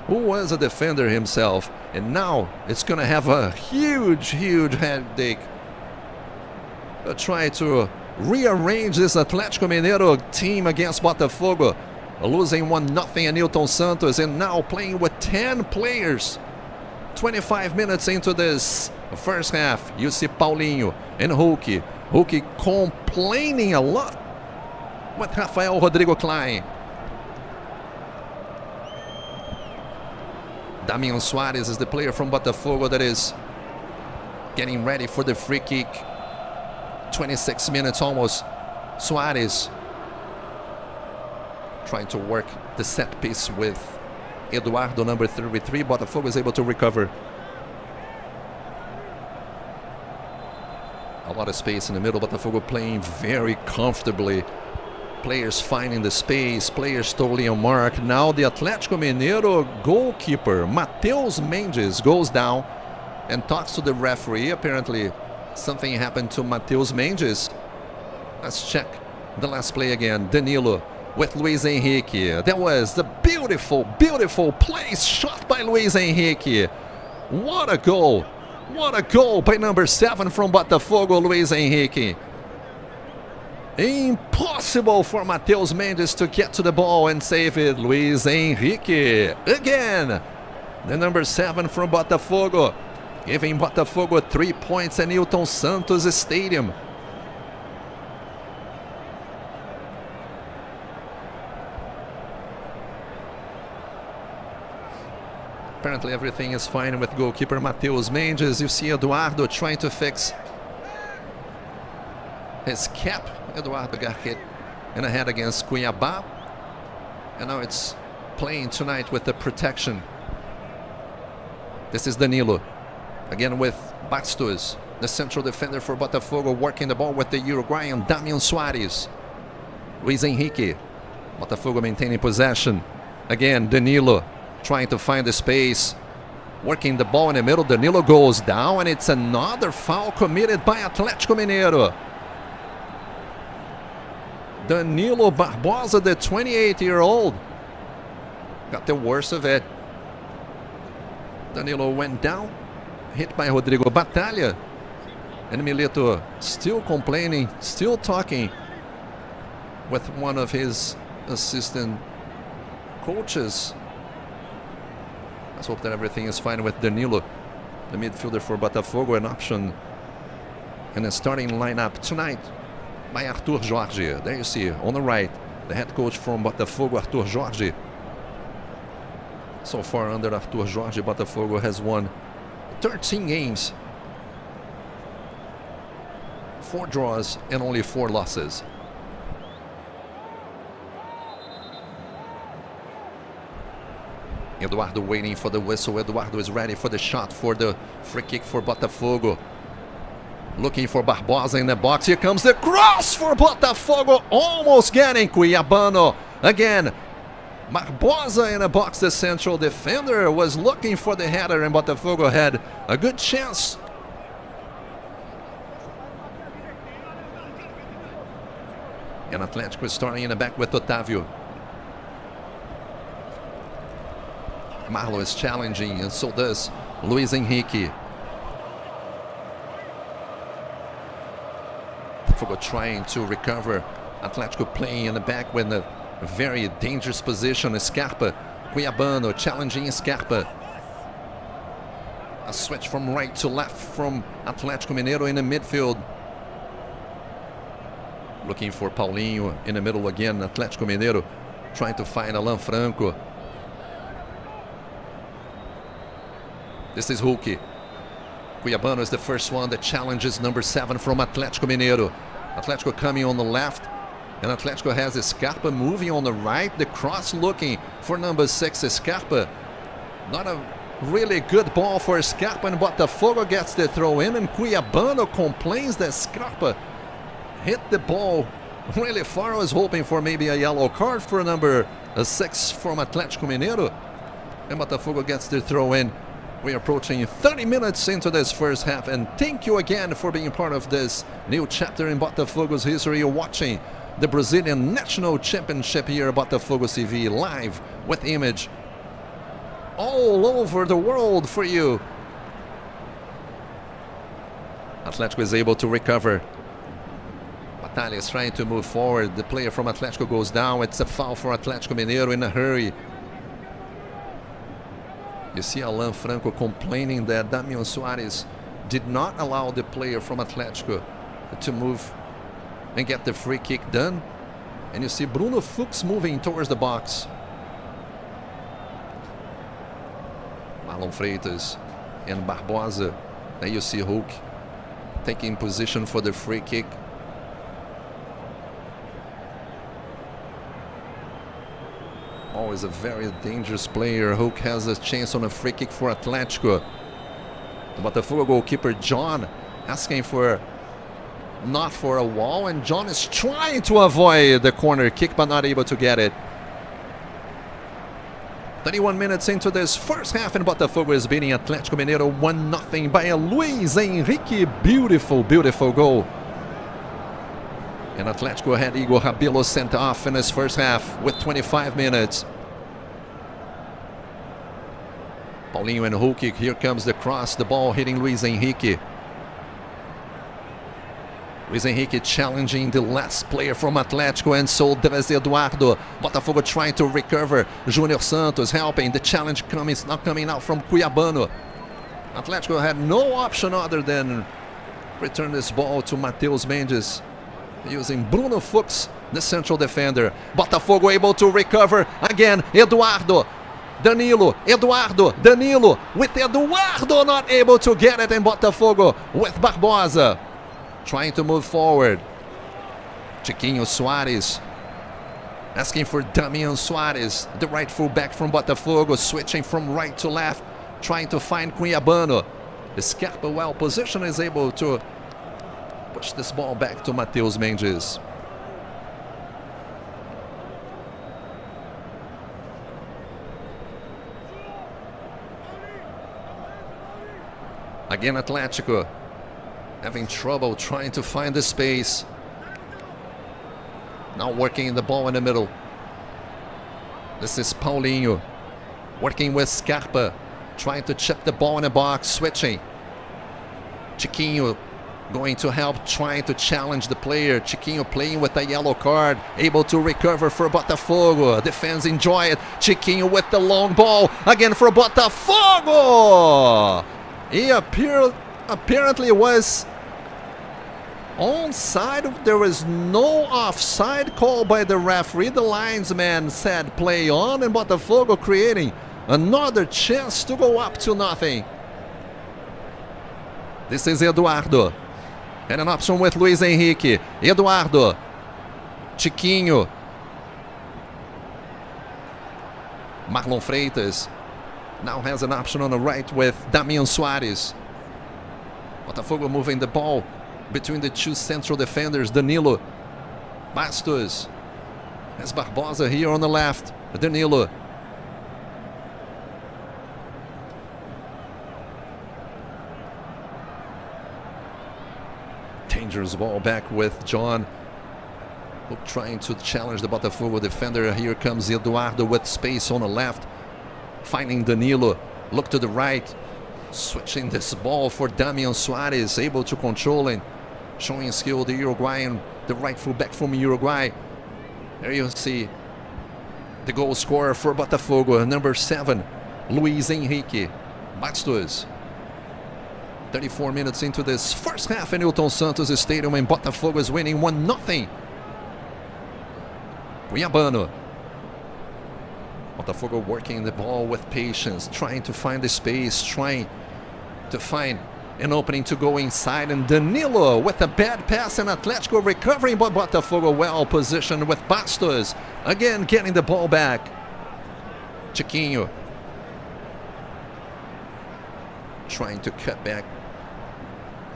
who was a defender himself. And now it's going to have a huge headache. Try to rearrange this Atlético Mineiro team against Botafogo. Losing 1-0 at Nilton Santos, and now playing with 10 players. 25 minutes into this first half, you see Paulinho and Hulk. Hulk complaining a lot with Rafael Rodrigo Klein. Damian Soares is the player from Botafogo that is getting ready for the free kick. 26 minutes almost. Soares trying to work the set piece with Eduardo, number 33. Botafogo is able to recover. A lot of space in the middle. Botafogo playing very comfortably. Players finding the space. Players totally on mark. Now the Atlético Mineiro goalkeeper, Matheus Mendes, goes down and talks to the referee. Apparently something happened to Matheus Mendes. Let's check the last play again. Danilo with Luis Henrique. That was the beautiful place shot by Luis Henrique. What a goal. What a goal by number 7 from Botafogo, Luis Henrique. Impossible for Matheus Mendes to get to the ball and save it. Luis Henrique again. The number 7 from Botafogo, giving Botafogo 3 points at Nilton Santos Stadium. Apparently everything is fine with goalkeeper Matheus Mendes. You see Eduardo trying to fix his cap. Eduardo got hit in the head against Cuiabá. And now it's playing tonight with the protection. This is Danilo. Again with Bastos, the central defender for Botafogo, working the ball with the Uruguayan Damian Suarez. Luis Henrique. Botafogo maintaining possession. Again, Danilo trying to find the space. Working the ball in the middle. Danilo goes down, and it's another foul committed by Atlético Mineiro. Danilo Barbosa, the 28-year-old, got the worst of it. Danilo went down, hit by Rodrigo Batalha. And Milito still complaining, still talking with one of his assistant coaches. Let's hope that everything is fine with Danilo, the midfielder for Botafogo, an option in the starting lineup tonight by Arthur Jorge. There you see on the right, the head coach from Botafogo, Arthur Jorge. So far under Arthur Jorge, Botafogo has won 13 games, 4 draws and only 4 losses. Eduardo waiting for the whistle. Eduardo is ready for the shot for the free kick for Botafogo. Looking for Barbosa in the box. Here comes the cross for Botafogo. Almost getting Cuiabano. Again, Barbosa in the box. The central defender was looking for the header, and Botafogo had a good chance. And Atlético is starting in the back with Otávio. Marlo is challenging, and so does Luis Henrique. Botafogo trying to recover. Atlético playing in the back with a very dangerous position. Scarpa, Cuiabano challenging Scarpa. A switch from right to left from Atlético Mineiro in the midfield. Looking for Paulinho in the middle again. Atlético Mineiro trying to find Alan Franco. This is Hulk. Cuiabano is the first one that challenges number 7 from Atlético Mineiro. Atlético coming on the left, and Atlético has Scarpa moving on the right. The cross looking for number 6, Scarpa. Not a really good ball for Scarpa, and Botafogo gets the throw in, and Cuiabano complains that Scarpa hit the ball really far. I was hoping for maybe a yellow card for number 6 from Atlético Mineiro, and Botafogo gets the throw in. We're approaching 30 minutes into this first half, and thank you again for being part of this new chapter in Botafogo's history. You're watching the Brazilian National Championship here at Botafogo TV, live with image all over the world for you. Atlético is able to recover. Batalha is trying to move forward. The player from Atlético goes down. It's a foul for Atlético Mineiro in a hurry. You see Alan Franco complaining that Damian Suarez did not allow the player from Atlético to move and get the free kick done. And you see Bruno Fuchs moving towards the box. Marlon Freitas and Barbosa. There you see Hulk taking position for the free kick. Always a very dangerous player. Hulk has a chance on a free kick for Atlético. The Botafogo goalkeeper John asking for not for a wall, and John is trying to avoid the corner kick but not able to get it. 31 minutes into this first half, and Botafogo is beating Atlético Mineiro 1-0 by a Luis Henrique. Beautiful, beautiful goal. And Atlético had Igor Rabelo sent off in his first half with 25 minutes. Paulinho and Hulk, here comes the cross, the ball hitting Luis Henrique. Luis Henrique challenging the last player from Atlético, and so does Eduardo. Botafogo trying to recover. Júnior Santos helping. The challenge not coming out from Cuiabano. Atlético had no option other than return this ball to Matheus Mendes, using Bruno Fuchs, the central defender. Botafogo able to recover again. Eduardo, Danilo, Eduardo, Danilo, with Eduardo not able to get it, and Botafogo with Barbosa trying to move forward. Chiquinho Soares asking for Damian Soares, the right fullback from Botafogo, switching from right to left, trying to find Cuiabano. Scarpa, well positioned, is able to push this ball back to Matheus Mendes. Again, Atlético having trouble trying to find the space. Now working the ball in the middle. This is Paulinho working with Scarpa, trying to chip the ball in the box, switching. Chiquinho going to help, trying to challenge the player. Chiquinho playing with a yellow card, able to recover for Botafogo. The fans enjoy it. Chiquinho with the long ball again for Botafogo. He apparently was onside. There was no offside call by the referee. The linesman said play on, and Botafogo creating another chance to go up to nothing. This is Eduardo. And an option with Luis Henrique. Eduardo. Chiquinho. Marlon Freitas now has an option on the right with Damian Soares. Botafogo moving the ball between the two central defenders. Danilo. Bastos. Has Barbosa here on the left. Danilo. Dangerous ball back with John, trying to challenge the Botafogo defender. Here comes Eduardo with space on the left, finding Danilo. Look to the right, switching this ball for Damian Soares, able to control and showing skill. The Uruguayan, the right fullback from Uruguay. There you see the goal scorer for Botafogo, number 7, Luis Henrique. Bastos. 34 minutes into this first half in Newton Santos Stadium, and Botafogo is winning 1-0. Cuiabano. Botafogo working the ball with patience, trying to find the space, trying to find an opening to go inside. And Danilo with a bad pass, and Atlético recovering, but Botafogo well positioned with Bastos. Again getting the ball back. Chiquinho trying to cut back.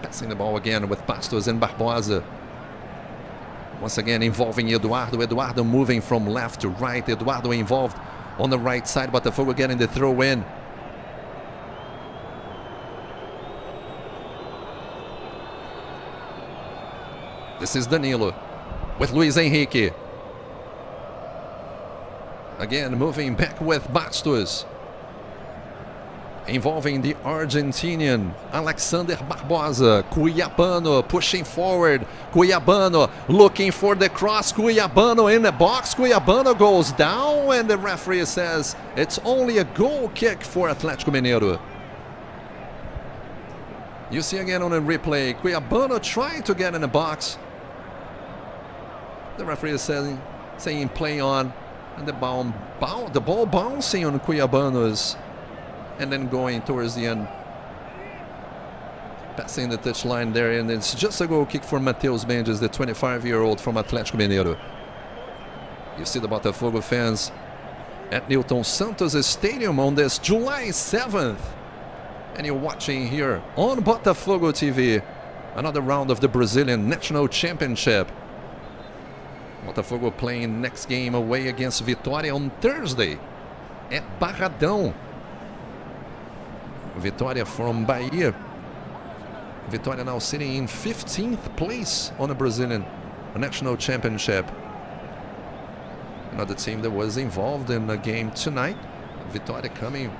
Passing the ball again with Bastos and Barbosa. Once again involving Eduardo. Eduardo moving from left to right. Eduardo involved on the right side. Botafogo getting the throw in. This is Danilo with Luis Henrique. Again moving back with Bastos. Involving the Argentinian Alexander Barbosa. Cuiabano pushing forward. Cuiabano looking for the cross. Cuiabano in the box. Cuiabano goes down, and the referee says it's only a goal kick for Atlético Mineiro. You see again on a replay, Cuiabano trying to get in the box. The referee is saying play on, and the ball bouncing on Cuiabano's, and then going towards the end, passing the touchline there, and it's just a goal kick for Matheus Mendes, the 25-year-old from Atlético Mineiro. You see the Botafogo fans at Newton Santos Stadium on this July 7th, and you're watching here on Botafogo TV another round of the Brazilian National Championship. Botafogo playing next game away against Vitória on Thursday at Barradão. Vitória from Bahia. Vitória now sitting in 15th place on the Brazilian National Championship. Another team that was involved in the game tonight. Vitória coming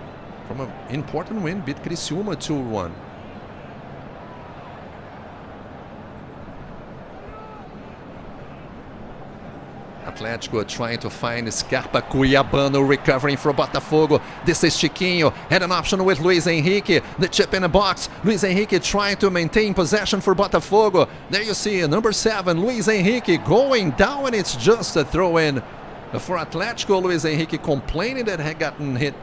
from an important win, beat Criciúma 2-1. Atlético trying to find Scarpa. Cuiabano recovering for Botafogo. This is Chiquinho. Had an option with Luis Henrique. The chip in the box. Luis Henrique trying to maintain possession for Botafogo. There you see number 7, Luis Henrique going down, and it's just a throw in for Atlético. Luis Henrique complaining that had gotten hit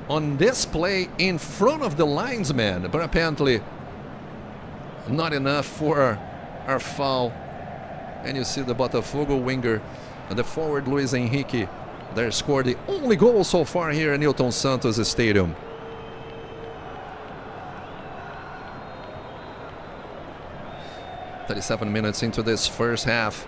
on this play in front of the linesman, but apparently not enough for are foul. And you see the Botafogo winger, the forward Luis Henrique, they scored the only goal so far here in Newton Santos Stadium. "37 minutes into this first half.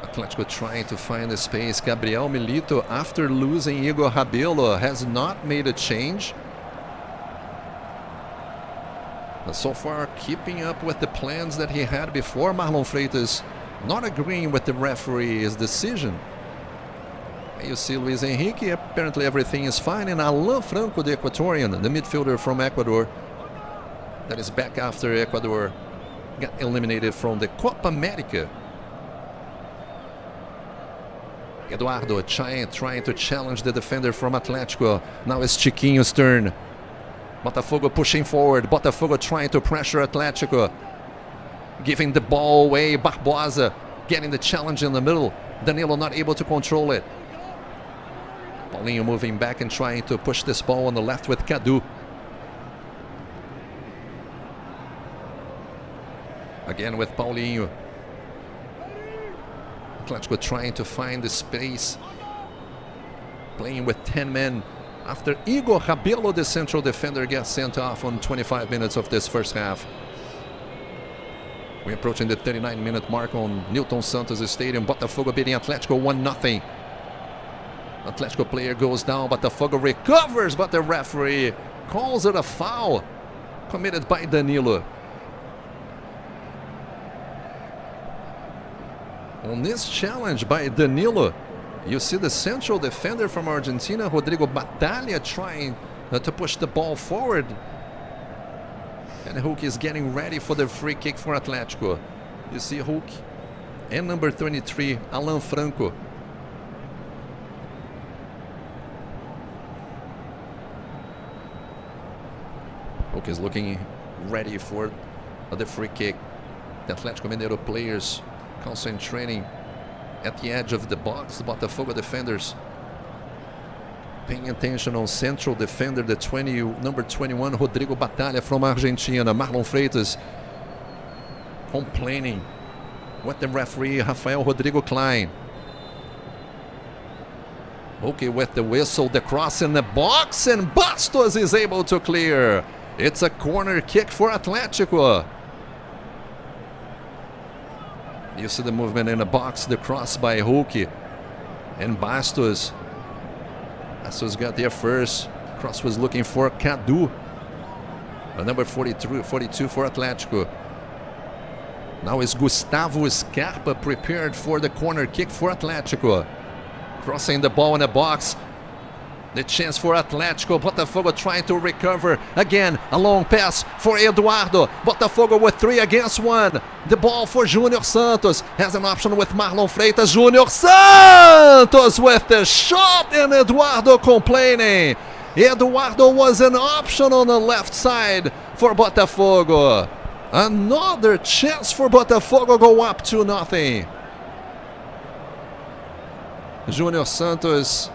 Atlético trying to find the space. Gabriel Milito, after losing Igor Rabelo, has not made a change. But so far, keeping up with the plans that he had before. Marlon Freitas not agreeing with the referee's decision. You see Luis Henrique, apparently everything is fine. And Alan Franco, the Ecuadorian, the midfielder from Ecuador, that is back after Ecuador got eliminated from the Copa America. Eduardo trying to challenge the defender from Atlético. Now it's Chiquinho's turn. Botafogo pushing forward. Botafogo trying to pressure Atlético. Giving the ball away. Barbosa getting the challenge in the middle. Danilo not able to control it. Paulinho moving back and trying to push this ball on the left with Cadu. Again with Paulinho. Atlético trying to find the space. Playing with 10 men. After Igor Rabelo, the central defender, gets sent off on 25 minutes of this first half. We're approaching the 39-minute mark on Newton Santos Stadium. Botafogo beating Atlético 1-0. Atlético player goes down. Botafogo recovers, but the referee calls it a foul committed by Danilo. On this challenge by Danilo, you see the central defender from Argentina, Rodrigo Batalha, trying to push the ball forward. And Hulk is getting ready for the free kick for Atlético. You see Hulk and number 23, Alan Franco. Hulk is looking ready for the free kick. The Atlético Mineiro players concentrating at the edge of the box. The Botafogo defenders paying attention on central defender, the number 21, Rodrigo Batalha from Argentina. Marlon Freitas complaining with the referee, Rafael Rodrigo Klein. Okay, with the whistle, the cross in the box, and Bastos is able to clear. It's a corner kick for Atlético. You see the movement in the box, the cross by Hulk and Bastos. Bastos got there first. Cross was looking for Cadu. Number 42 for Atlético. Now is Gustavo Scarpa prepared for the corner kick for Atlético. Crossing the ball in the box. The chance for Atlético. Botafogo trying to recover. Again, a long pass for Eduardo. Botafogo with 3 against 1. The ball for Júnior Santos. Has an option with Marlon Freitas. Júnior Santos with the shot, and Eduardo complaining. Eduardo was an option on the left side for Botafogo. Another chance for Botafogo, go up 2-0. Júnior Santos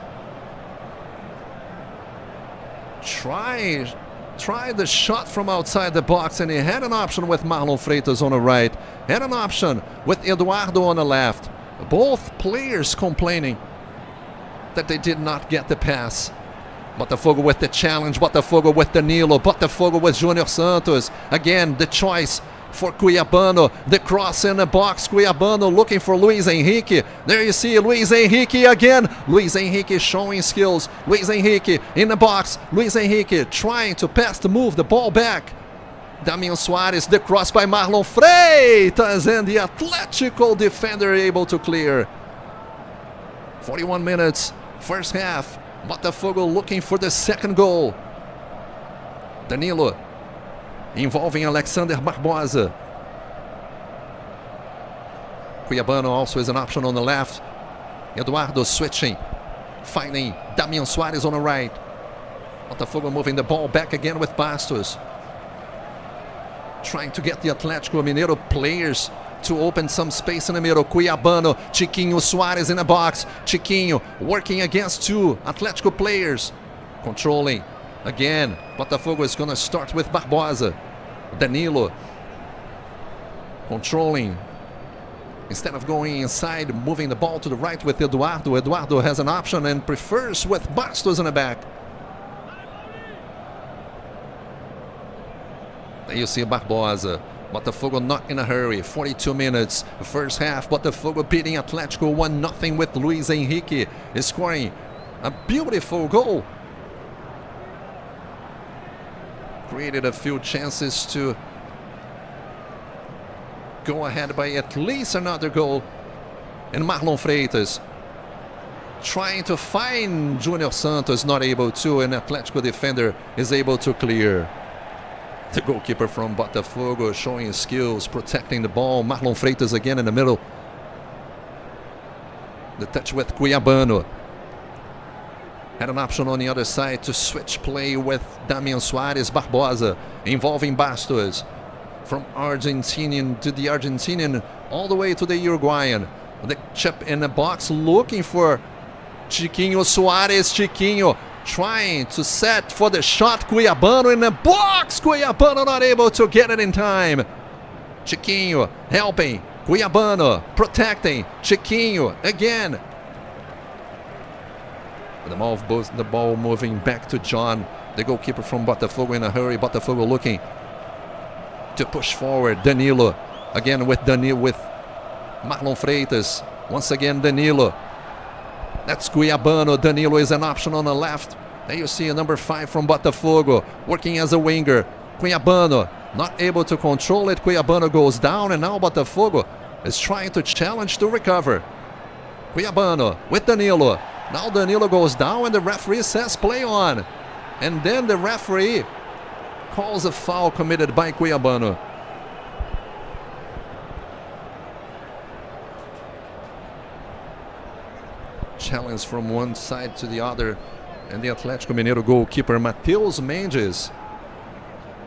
try the shot from outside the box, and he had an option with Marlon Freitas on the right, had an option with Eduardo on the left. Both players complaining that they did not get the pass. Botafogo with the challenge, Botafogo with Danilo, Botafogo with Júnior Santos. Again, the choice for Cuiabano, the cross in the box. Cuiabano looking for Luis Henrique. There you see Luis Henrique again. Luis Henrique showing skills. Luis Henrique in the box. Luis Henrique trying to pass to move the ball back. Damian Soares, the cross by Marlon Freitas, and the Atlético defender able to clear. 41 minutes, first half. Botafogo looking for the second goal. Danilo involving Alexander Barbosa. Cuiabano also is an option on the left. Eduardo switching, finding Damian Soares on the right. Botafogo moving the ball back again with Bastos. Trying to get the Atlético Mineiro players to open some space in the middle. Cuiabano, Chiquinho, Soares in the box. Chiquinho working against 2 Atlético players. Controlling. Again, Botafogo is going to start with Barbosa. Danilo. Controlling. Instead of going inside, moving the ball to the right with Eduardo. Eduardo has an option and prefers with Bastos in the back. There you see Barbosa. Botafogo not in a hurry. 42 minutes. First half, Botafogo beating Atlético 1-0 with Luis Henrique scoring a beautiful goal. Created a few chances to go ahead by at least another goal. And Marlon Freitas trying to find Junior Santos, not able to, and Atlético defender is able to clear. The goalkeeper from Botafogo showing his skills, protecting the ball. Marlon Freitas again in the middle. The touch with Cuiabano. Had an option on the other side to switch play with Damian Suarez. Barbosa involving Bastos. From Argentinian to the Argentinian all the way to the Uruguayan. The chip in the box looking for Chiquinho Suarez. Chiquinho trying to set for the shot. Cuiabano in the box. Cuiabano not able to get it in time. Chiquinho helping. Cuiabano protecting. Chiquinho again. The ball moving back to John, the goalkeeper from Botafogo in a hurry. Botafogo looking to push forward. Danilo again with Marlon Freitas. Once again Danilo. That's Cuiabano. Danilo is an option on the left. There you see a number 5 from Botafogo working as a winger. Cuiabano not able to control it. Cuiabano goes down, and now Botafogo is trying to challenge to recover. Cuiabano with Danilo. Now Danilo goes down and the referee says play on. And then the referee calls a foul committed by Cuiabano. Challenge from one side to the other. And the Atlético Mineiro goalkeeper Matheus Mendes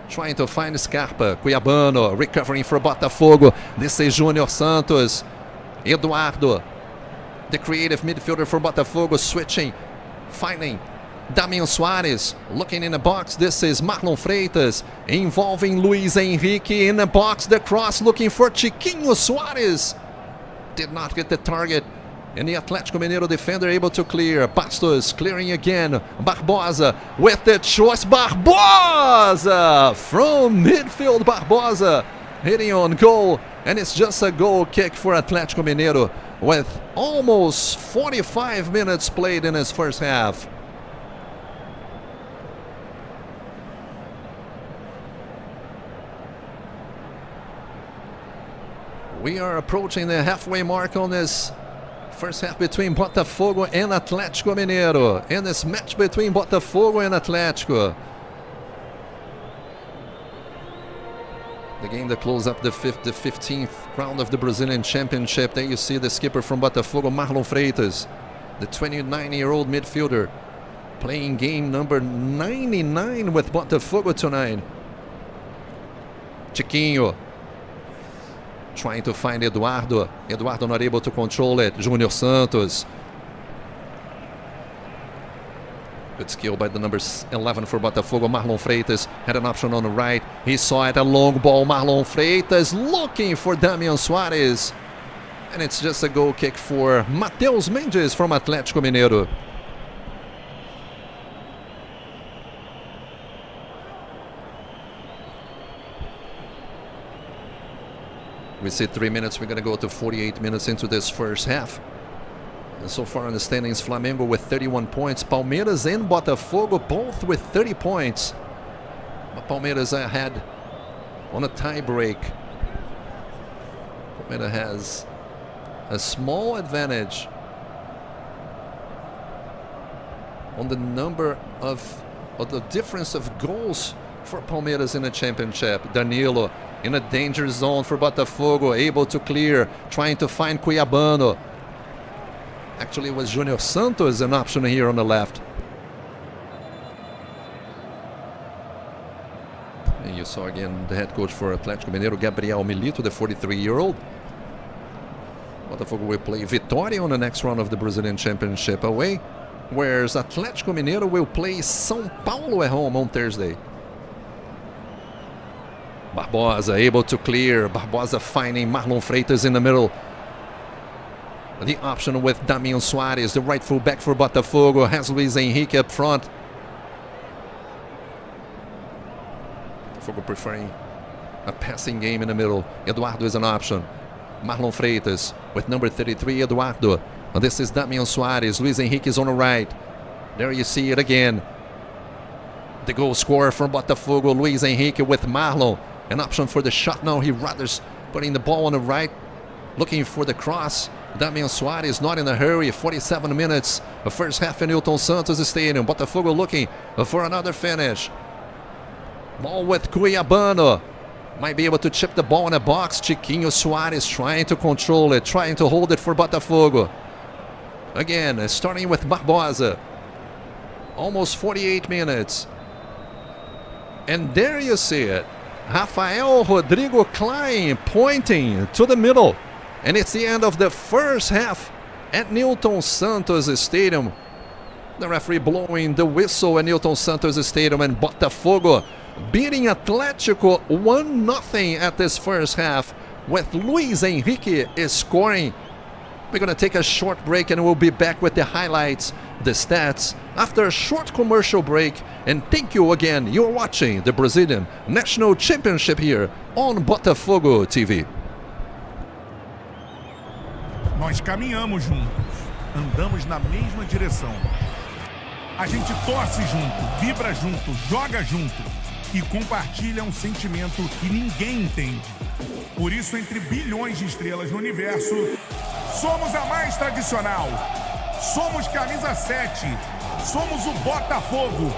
trying to find Scarpa. Cuiabano recovering for Botafogo. This is Junior Santos. Eduardo, the creative midfielder for Botafogo, switching, finding Damian Suarez, looking in the box. This is Marlon Freitas, involving Luis Henrique in the box. The cross looking for Chiquinho Suarez. Did not get the target. And the Atlético Mineiro defender able to clear. Bastos clearing again. Barbosa with the choice. Barbosa from midfield. Barbosa hitting on goal. And it's just a goal kick for Atlético Mineiro with almost 45 minutes played in his first half. We are approaching the halfway mark on this first half between Botafogo and Atlético Mineiro. In this match between Botafogo and Atlético. The game that closed up the 15th round of the Brazilian Championship. There you see the skipper from Botafogo, Marlon Freitas, the 29-year-old midfielder, playing game number 99 with Botafogo tonight. Chiquinho trying to find Eduardo. Eduardo not able to control it. Junior Santos. Good skill by the number 11 for Botafogo. Marlon Freitas had an option on the right. He saw it, a long ball. Marlon Freitas looking for Damian Suarez. And it's just a goal kick for Matheus Mendes from Atlético Mineiro. We see 3 minutes. We're going to go to 48 minutes into this first half. And so far in the standings, Flamengo with 31 points. Palmeiras and Botafogo both with 30 points. But Palmeiras ahead on a tie break. Palmeiras has a small advantage on the number of the difference of goals for Palmeiras in the championship. Danilo in a danger zone for Botafogo, able to clear, trying to find Cuiabano. Actually, it was Junior Santos an option here on the left. And you saw again the head coach for Atlético Mineiro, Gabriel Milito, the 43-year-old. Botafogo will play Vitória on the next round of the Brazilian Championship away. whereas Atlético Mineiro will play São Paulo at home on Thursday. Barbosa able to clear. Barbosa finding Marlon Freitas in the middle. The option with Damian Soares, the right full back for Botafogo, has Luis Henrique up front. Botafogo preferring a passing game in the middle. Eduardo is an option. Marlon Freitas with number 33, Eduardo. And this is Damian Soares. Luis Henrique is on the right. There you see it again. The goal scorer from Botafogo, Luis Henrique with Marlon. An option for the shot now. He rather putting the ball on the right, looking for the cross. Damian Soares not in a hurry. 47 minutes. The first half in Newton Santos Stadium. Botafogo looking for another finish. Ball with Cuiabano. Might be able to chip the ball in the box. Chiquinho Soares trying to control it, trying to hold it for Botafogo. Again, starting with Barbosa. Almost 48 minutes. And there you see it. Rafael Rodrigo Klein pointing to the middle. And it's the end of the first half at Newton Santos Stadium. The referee blowing the whistle at Newton Santos Stadium, and Botafogo beating Atlético 1-0 at this first half, with Luis Henrique is scoring. We're going to take a short break and we'll be back with the highlights, the stats, after a short commercial break. And thank you again. You're watching the Brazilian National Championship here on Botafogo TV. Nós caminhamos juntos, andamos na mesma direção. A gente torce junto, vibra junto, joga junto e compartilha um sentimento que ninguém entende. Por isso, entre bilhões de estrelas no universo, somos a mais tradicional. Somos camisa 7. Somos o Botafogo.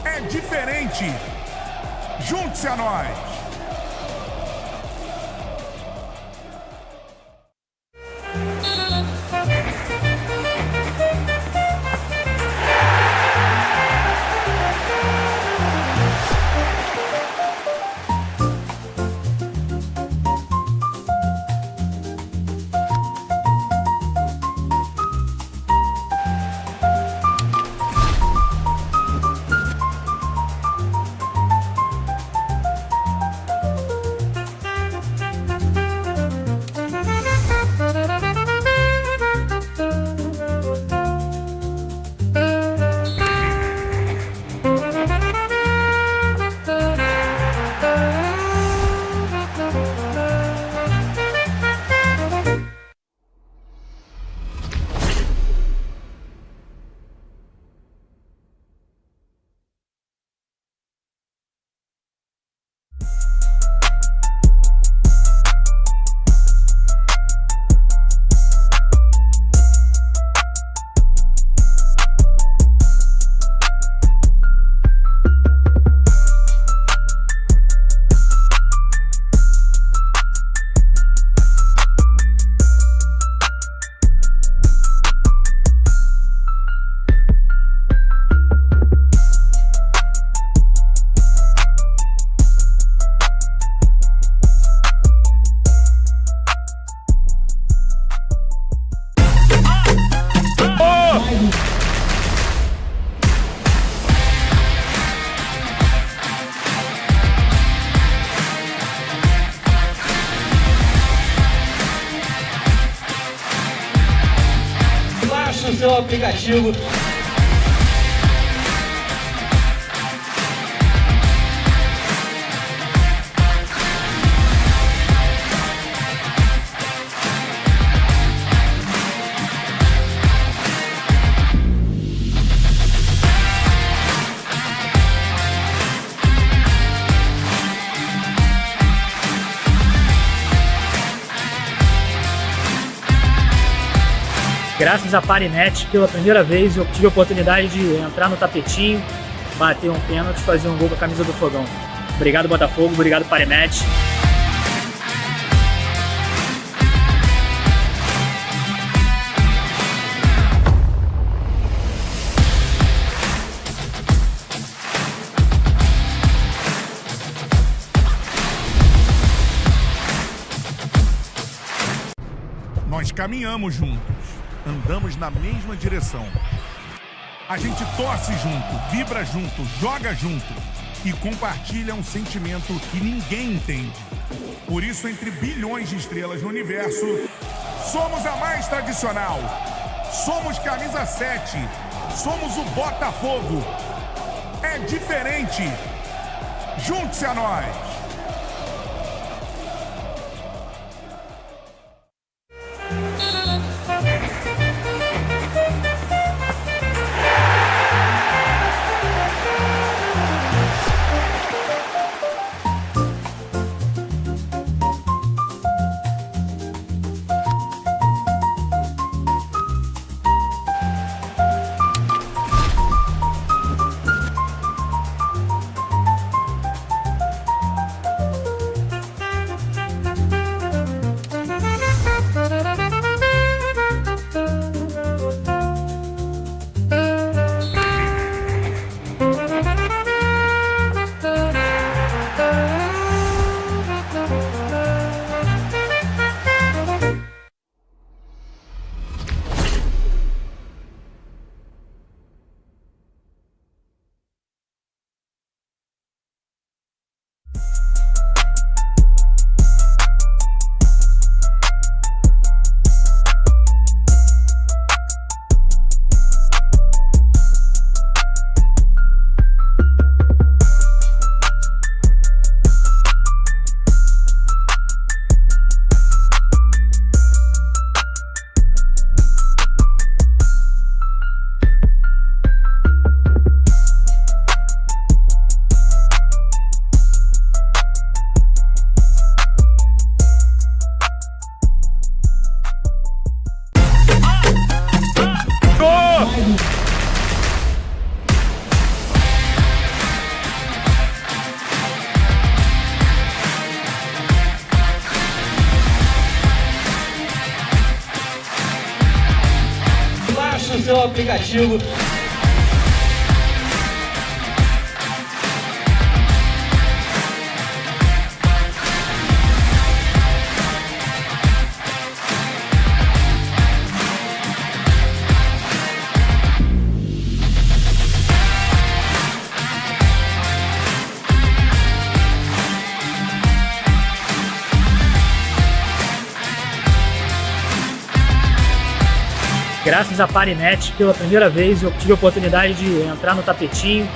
É diferente. Junte-se a nós. Baixe o seu aplicativo. Graças a Parinet, pela primeira vez eu tive a oportunidade de entrar no tapetinho, bater um pênalti e fazer um gol com a camisa do Fogão. Obrigado, Botafogo, obrigado, Parinet. Nós caminhamos juntos, andamos na mesma direção. A gente torce junto, vibra junto, joga junto e compartilha um sentimento que ninguém entende. Por isso, entre bilhões de estrelas no universo, somos a mais tradicional. Somos camisa 7. Somos o Botafogo. É diferente. Junte-se a nós. Baixe o seu aplicativo. Graças a Parinet, pela primeira vez eu tive a oportunidade de entrar no tapetinho,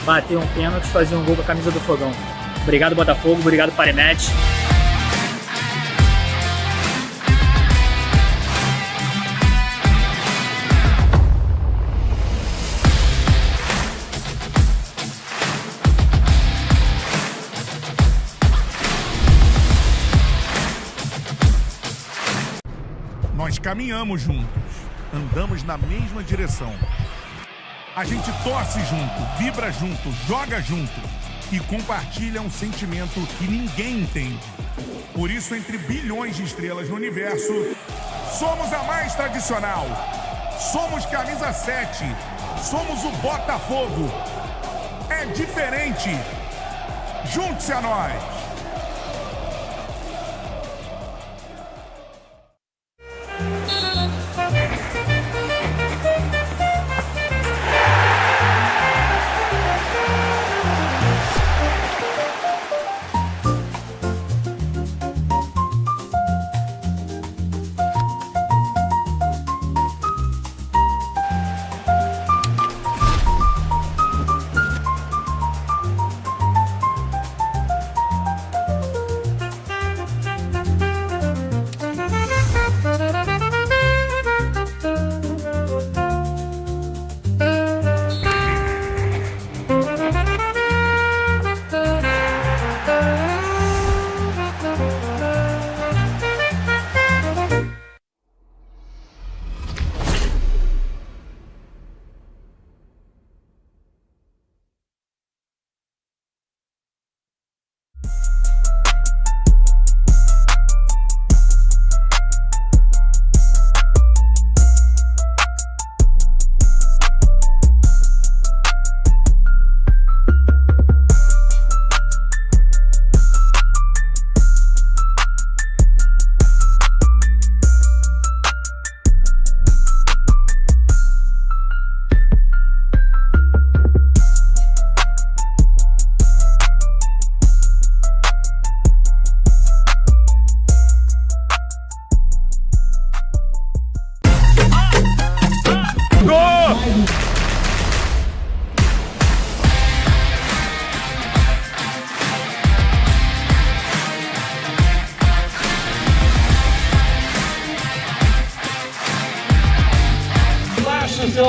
bater um pênalti e fazer um gol com a camisa do Fogão. Obrigado, Botafogo, obrigado, Parinet. Nós caminhamos juntos, andamos na mesma direção. A gente torce junto, vibra junto, joga junto e compartilha um sentimento que ninguém entende. Por isso, entre bilhões de estrelas no universo, somos a mais tradicional. Somos camisa 7. Somos o Botafogo. É diferente. Junte-se a nós.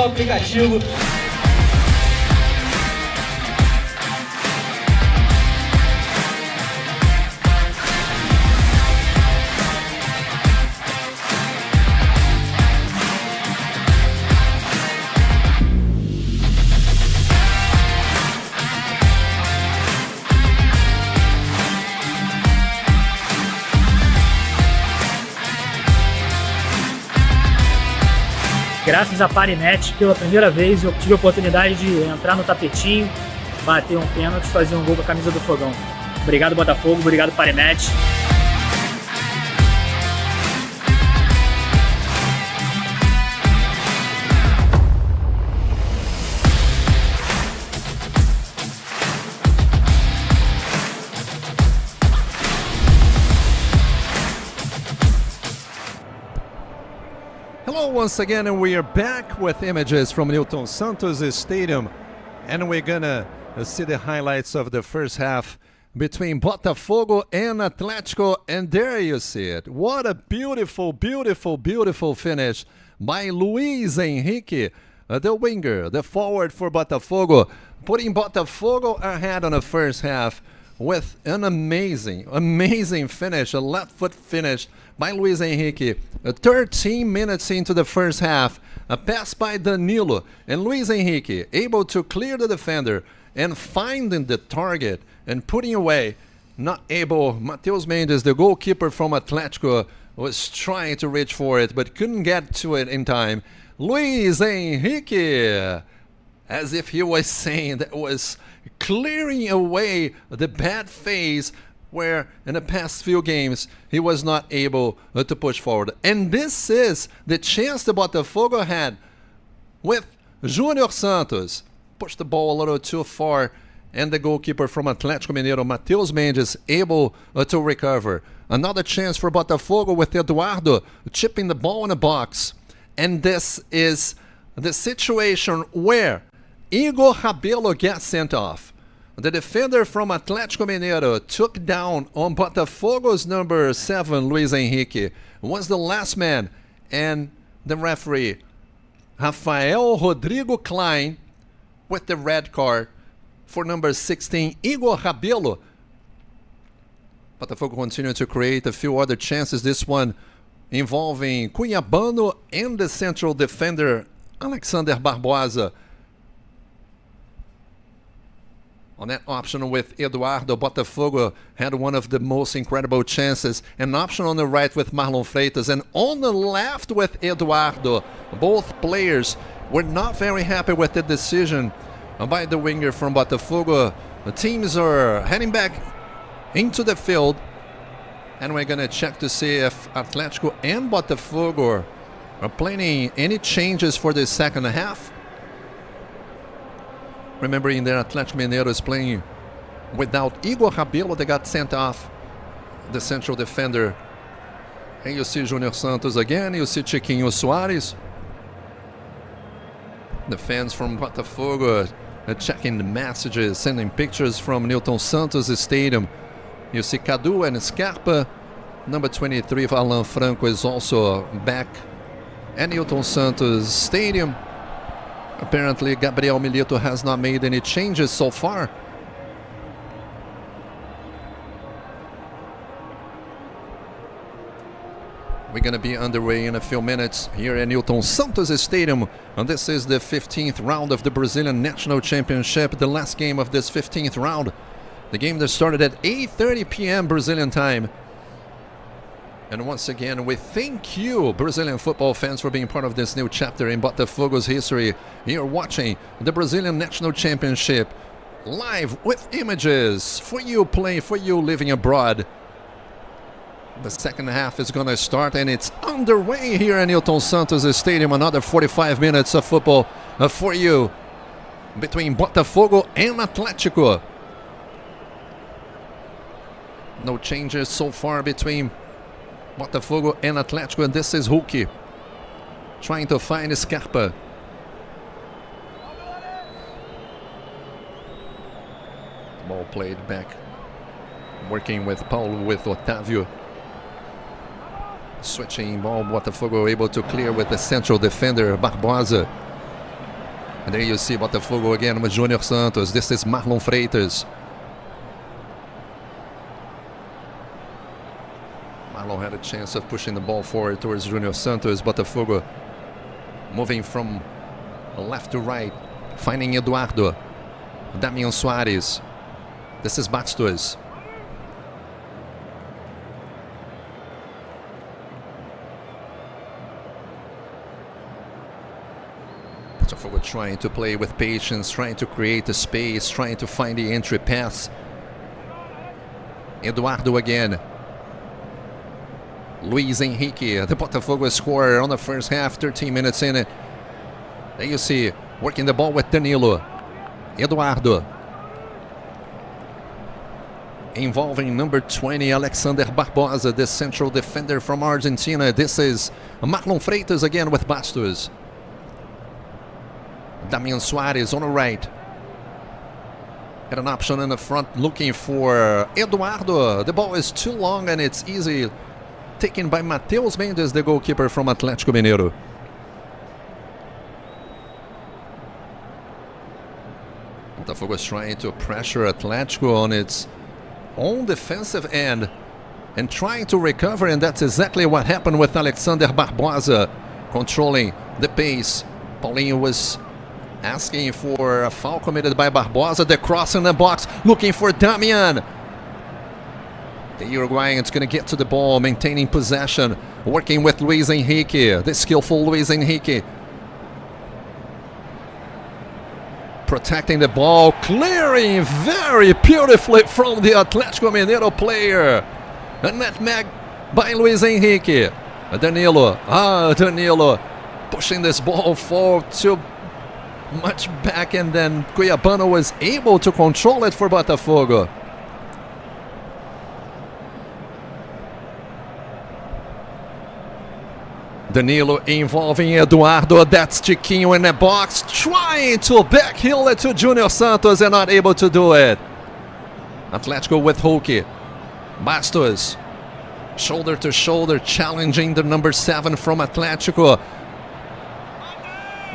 seu aplicativo. Graças a Parinet, pela primeira vez eu tive a oportunidade de entrar no tapetinho, bater um pênalti e fazer um gol com a camisa do Fogão. Obrigado, Botafogo, obrigado, Parinet. Hello once again, and we are back with images from Newton Santos Stadium, and we're gonna see the highlights of the first half between Botafogo and Atlético, and there you see it. What a beautiful, beautiful, beautiful finish by Luis Henrique, the winger, the forward for Botafogo, putting Botafogo ahead on the first half with an amazing, amazing finish, a left foot finish by Luis Henrique. 13 minutes into the first half, a pass by Danilo, and Luis Henrique able to clear the defender and finding the target and putting away. Not able, Matheus Mendes, the goalkeeper from Atlético, was trying to reach for it but couldn't get to it in time. Luis Henrique, as if he was saying that was clearing away the bad phase where in the past few games he was not able to push forward. And this is the chance the Botafogo had with Júnior Santos. Pushed the ball a little too far, and the goalkeeper from Atlético Mineiro, Matheus Mendes, able to recover. Another chance for Botafogo with Eduardo chipping the ball in the box. And this is the situation where Igor Rabelo gets sent off. The defender from Atlético Mineiro took down on Botafogo's number 7, Luis Henrique, was the last man, and the referee, Rafael Rodrigo Klein, with the red card for number 16, Igor Rabelo. Botafogo continued to create a few other chances, this one involving Cuiabano and the central defender, Alexander Barbosa. On that option with Eduardo, Botafogo had one of the most incredible chances. An option on the right with Marlon Freitas, and on the left with Eduardo. Both players were not very happy with the decision by the winger from Botafogo. The teams are heading back into the field, and we're going to check to see if Atlético and Botafogo are planning any changes for the second half. Remembering that Atlético Mineiro is playing without Igor Rabelo, they got sent off, the central defender. And you see Júnior Santos again, you see Chiquinho Soares. The fans from Botafogo checking the messages, sending pictures from Newton Santos Stadium. You see Cadu and Scarpa. Number 23, Alan Franco, is also back at Newton Santos Stadium. Apparently, Gabriel Milito has not made any changes so far. We're going to be underway in a few minutes here at Newton Santos Stadium. And this is the 15th round of the Brazilian National Championship, the last game of this 15th round. The game that started at 8:30 p.m. Brazilian time. And once again, we thank you, Brazilian football fans, for being part of this new chapter in Botafogo's history. You're watching the Brazilian National Championship live with images for you playing, for you living abroad. The second half is going to start, and it's underway here at Newton Santos Stadium. Another 45 minutes of football for you between Botafogo and Atlético. No changes so far between Botafogo and Atlético, and this is Hulk trying to find Scarpa. Ball played back, working with Paulo, with Otávio. Switching ball, Botafogo able to clear with the central defender, Barbosa. And there you see Botafogo again with Junior Santos. This is Marlon Freitas. Marlon had a chance of pushing the ball forward towards Junior Santos. Botafogo moving from left to right, finding Eduardo. Damian Soares. This is Bastos. Botafogo trying to play with patience, trying to create a space, trying to find the entry pass. Eduardo again. Luis Henrique, the Botafogo scorer on the first half, 13 minutes in it. There you see, working the ball with Danilo. Eduardo. Involving number 20, Alexander Barbosa, the central defender from Argentina. This is Marlon Freitas again with Bastos. Damian Soares on the right. Had an option in the front looking for Eduardo. The ball is too long and it's easy. Taken by Matheus Mendes, the goalkeeper from Atlético Mineiro. Botafogo is trying to pressure Atlético on its own defensive end and trying to recover, and that's exactly what happened with Alexander Barbosa controlling the pace. Paulinho was asking for a foul committed by Barbosa. The cross in the box, looking for Damian. The Uruguayan is going to get to the ball, maintaining possession, working with Luis Henrique, the skillful Luis Henrique. Protecting the ball, clearing very beautifully from the Atlético Mineiro player. A nutmeg by Luis Henrique. Danilo, Danilo pushing this ball forward too much back, and then Cuiabano was able to control it for Botafogo. Danilo involving Eduardo. That's Chiquinho in the box, trying to backheel it to Junior Santos and not able to do it. Atlético with Hulk. Bastos, shoulder to shoulder, challenging the number 7 from Atlético.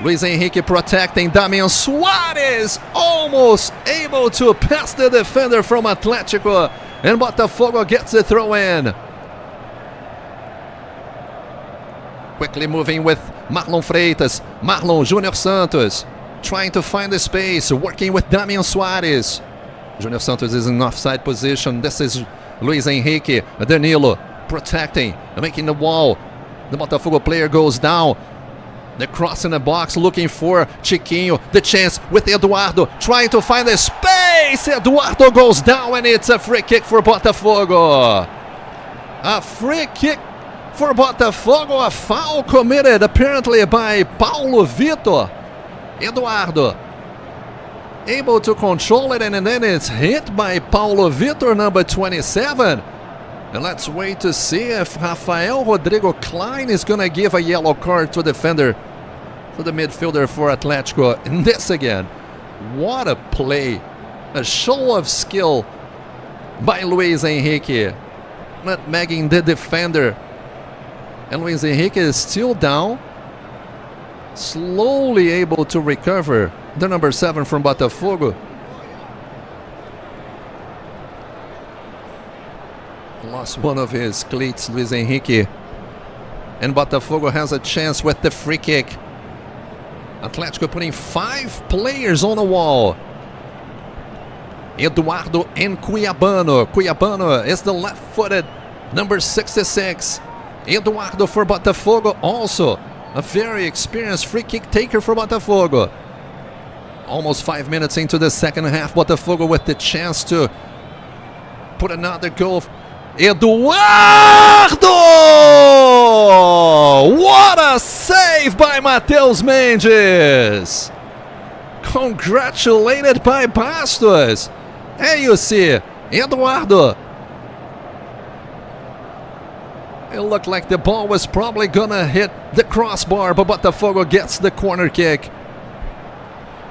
Luis Henrique protecting. Damian Soares almost able to pass the defender from Atlético, and Botafogo gets the throw in. Quickly moving with Marlon Freitas. Marlon, Junior Santos trying to find the space, working with Damian Soares. Junior Santos is in offside position. This is Luis Henrique. Danilo protecting, making the wall. The Botafogo player goes down. The cross in the box, looking for Chiquinho. The chance with Eduardo, trying to find the space. Eduardo goes down, and it's a free kick for Botafogo. A free kick for Botafogo, a foul committed apparently by Paulo Vitor. Eduardo able to control it, and then it's hit by Paulo Vitor, number 27. And let's wait to see if Rafael Rodrigo Klein is going to give a yellow card to defender, to the midfielder for Atlético. And this again, what a play, a show of skill by Luis Henrique, nutmegging the defender. And Luis Henrique is still down, slowly able to recover. The number 7 from Botafogo. Lost one of his cleats, Luis Henrique. And Botafogo has a chance with the free kick. Atlético putting 5 players on the wall. Eduardo and Cuiabano. Cuiabano is the left-footed number 66. Eduardo for Botafogo, also a very experienced free kick taker for Botafogo. Almost 5 minutes into the second half, Botafogo with the chance to put another goal. Eduardo! What a save by Matheus Mendes! Congratulated by Bastos. There you see, Eduardo. It looked like the ball was probably gonna hit the crossbar, but Botafogo gets the corner kick.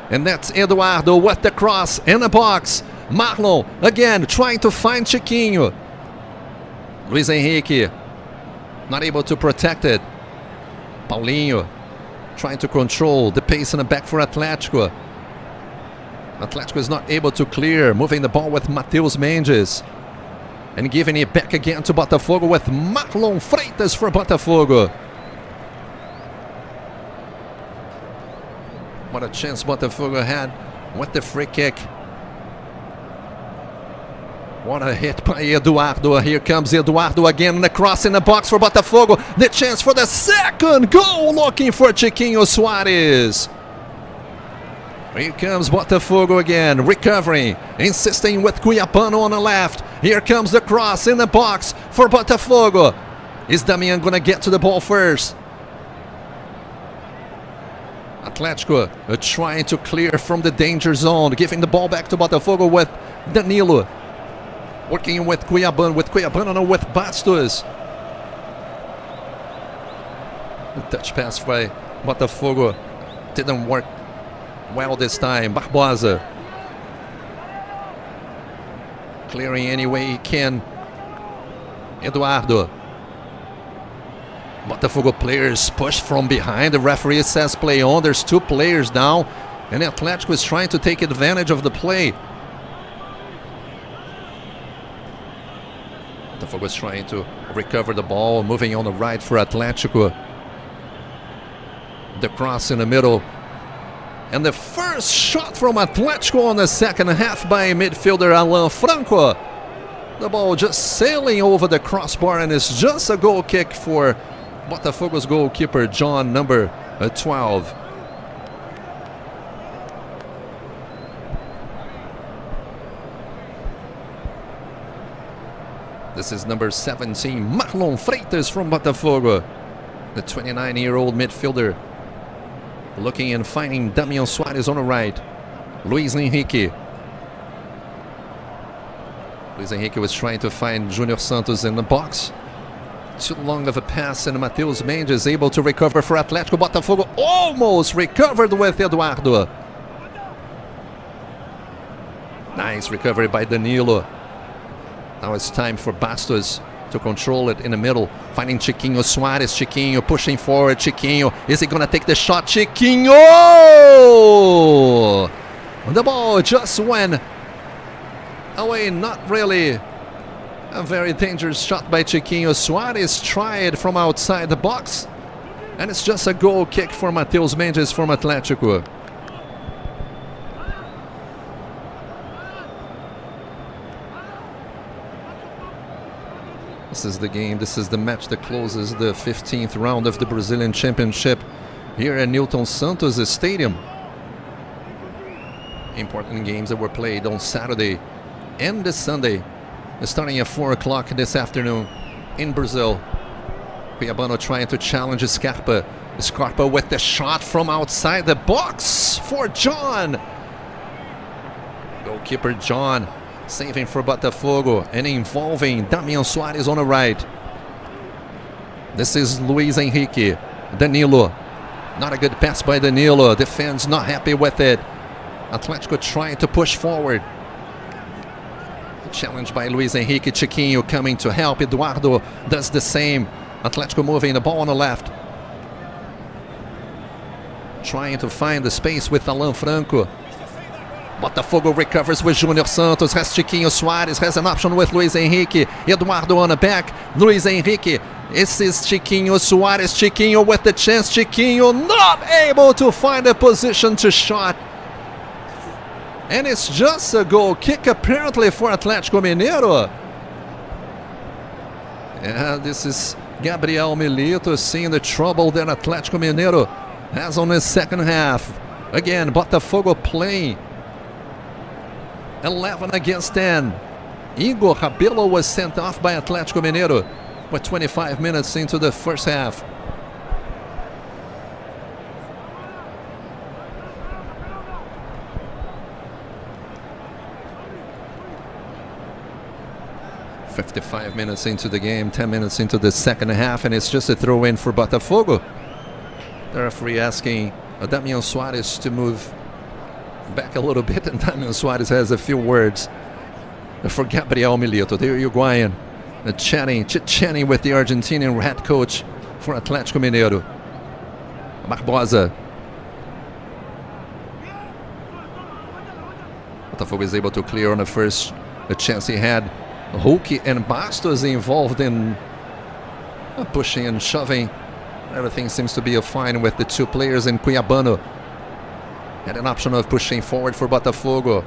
And that's Eduardo with the cross in the box. Marlon again trying to find Chiquinho. Luis Henrique not able to protect it. Paulinho trying to control the pace in the back for Atlético. Atlético is not able to clear, moving the ball with Matheus Mendes. And giving it back again to Botafogo with Marlon Freitas for Botafogo. What a chance Botafogo had with the free kick. What a hit by Eduardo. Here comes Eduardo again in the cross in the box for Botafogo. The chance for the second goal, looking for Chiquinho Soares. Here comes Botafogo again, recovering, insisting with Cuiabano on the left. Here comes the cross in the box for Botafogo. Is Damian going to get to the ball first? Atlético trying to clear from the danger zone, giving the ball back to Botafogo with Danilo. Working with Cuiabano, with Bastos. The touch pass by Botafogo didn't work well this time. Barbosa clearing any way he can. Eduardo. Botafogo players push from behind. The referee says play on. There's 2 players down, and Atlético is trying to take advantage of the play. Botafogo is trying to recover the ball, moving on the right for Atlético. The cross in the middle. And the first shot from Atlético on the second half by midfielder Alan Franco. The ball just sailing over the crossbar, and it's just a goal kick for Botafogo's goalkeeper, John, number 12. This is number 17, Marlon Freitas from Botafogo. The 29-year-old midfielder looking and finding Damian Soares on the right. Luis Henrique. Luis Henrique was trying to find Junior Santos in the box. Too long of a pass, and Matheus Mendes able to recover for Atlético. Botafogo almost recovered with Eduardo. Nice recovery by Danilo. Now it's time for Bastos to control it in the middle, finding Chiquinho Soares. Chiquinho pushing forward. Chiquinho, is he gonna take the shot? Chiquinho! The ball just went away. Not really a very dangerous shot by Chiquinho Soares. Tried from outside the box, and it's just a goal kick for Matheus Mendes from Atlético. This is the game, this is the match that closes the 15th round of the Brazilian Championship here at Newton Santos Stadium. Important games that were played on Saturday and this Sunday, starting at 4 o'clock this afternoon in Brazil. Cuiabano trying to challenge Scarpa. Scarpa with the shot from outside the box for John. Goalkeeper John saving for Botafogo and involving Damian Soares on the right. This is Luis Henrique. Danilo. Not a good pass by Danilo. Defense not happy with it. Atlético trying to push forward. Challenge by Luis Henrique. Chiquinho coming to help. Eduardo does the same. Atlético moving the ball on the left. Trying to find the space with Alan Franco. Botafogo recovers with Junior Santos. Has Chiquinho Soares. Has an option with Luis Henrique. Eduardo on the back. Luis Henrique. This is Chiquinho Soares. Chiquinho with the chance. Chiquinho not able to find a position to shot. And it's just a goal kick apparently for Atlético Mineiro. Yeah, this is Gabriel Milito seeing the trouble that Atlético Mineiro has on the second half. Again, Botafogo playing 11 against 10. Igor Rabelo was sent off by Atlético Mineiro with 25 minutes into the first half. "55 minutes into the game, 10 minutes into the second half, and it's just a throw-in for Botafogo. The referee asking Damian Soares to move back a little bit, and Damian Soares has a few words for Gabriel Milito, the Uruguayan, chatting with the Argentinian head coach for Atlético Mineiro. Barbosa. Botafogo is able to clear on the first chance he had. Hulk and Bastos involved in pushing and shoving. Everything seems to be fine with the two players, in Cuiabano had an option of pushing forward for Botafogo.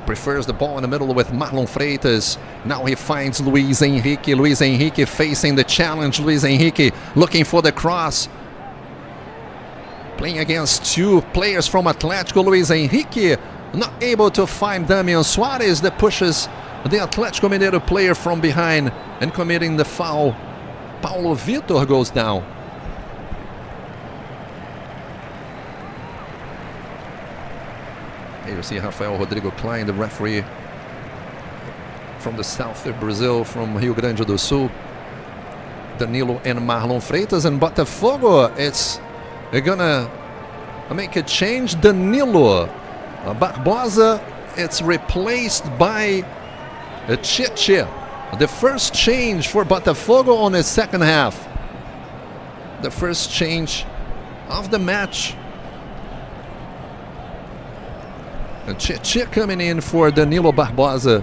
Prefers the ball in the middle with Marlon Freitas. Now he finds Luiz Henrique. Luiz Henrique facing the challenge. Luiz Henrique looking for the cross. Playing against two players from Atlético. Luiz Henrique not able to find Damian Suarez that pushes the Atlético Mineiro player from behind and committing the foul. Paulo Vitor goes down. Here you see Rafael Rodrigo Klein, the referee from the south of Brazil, from Rio Grande do Sul. Danilo and Marlon Freitas, and Botafogo, it's gonna make a change. Danilo Barbosa, it's replaced by Chiche. The first change for Botafogo on the second half. The first change of the match. Chiche coming in for Danilo Barbosa.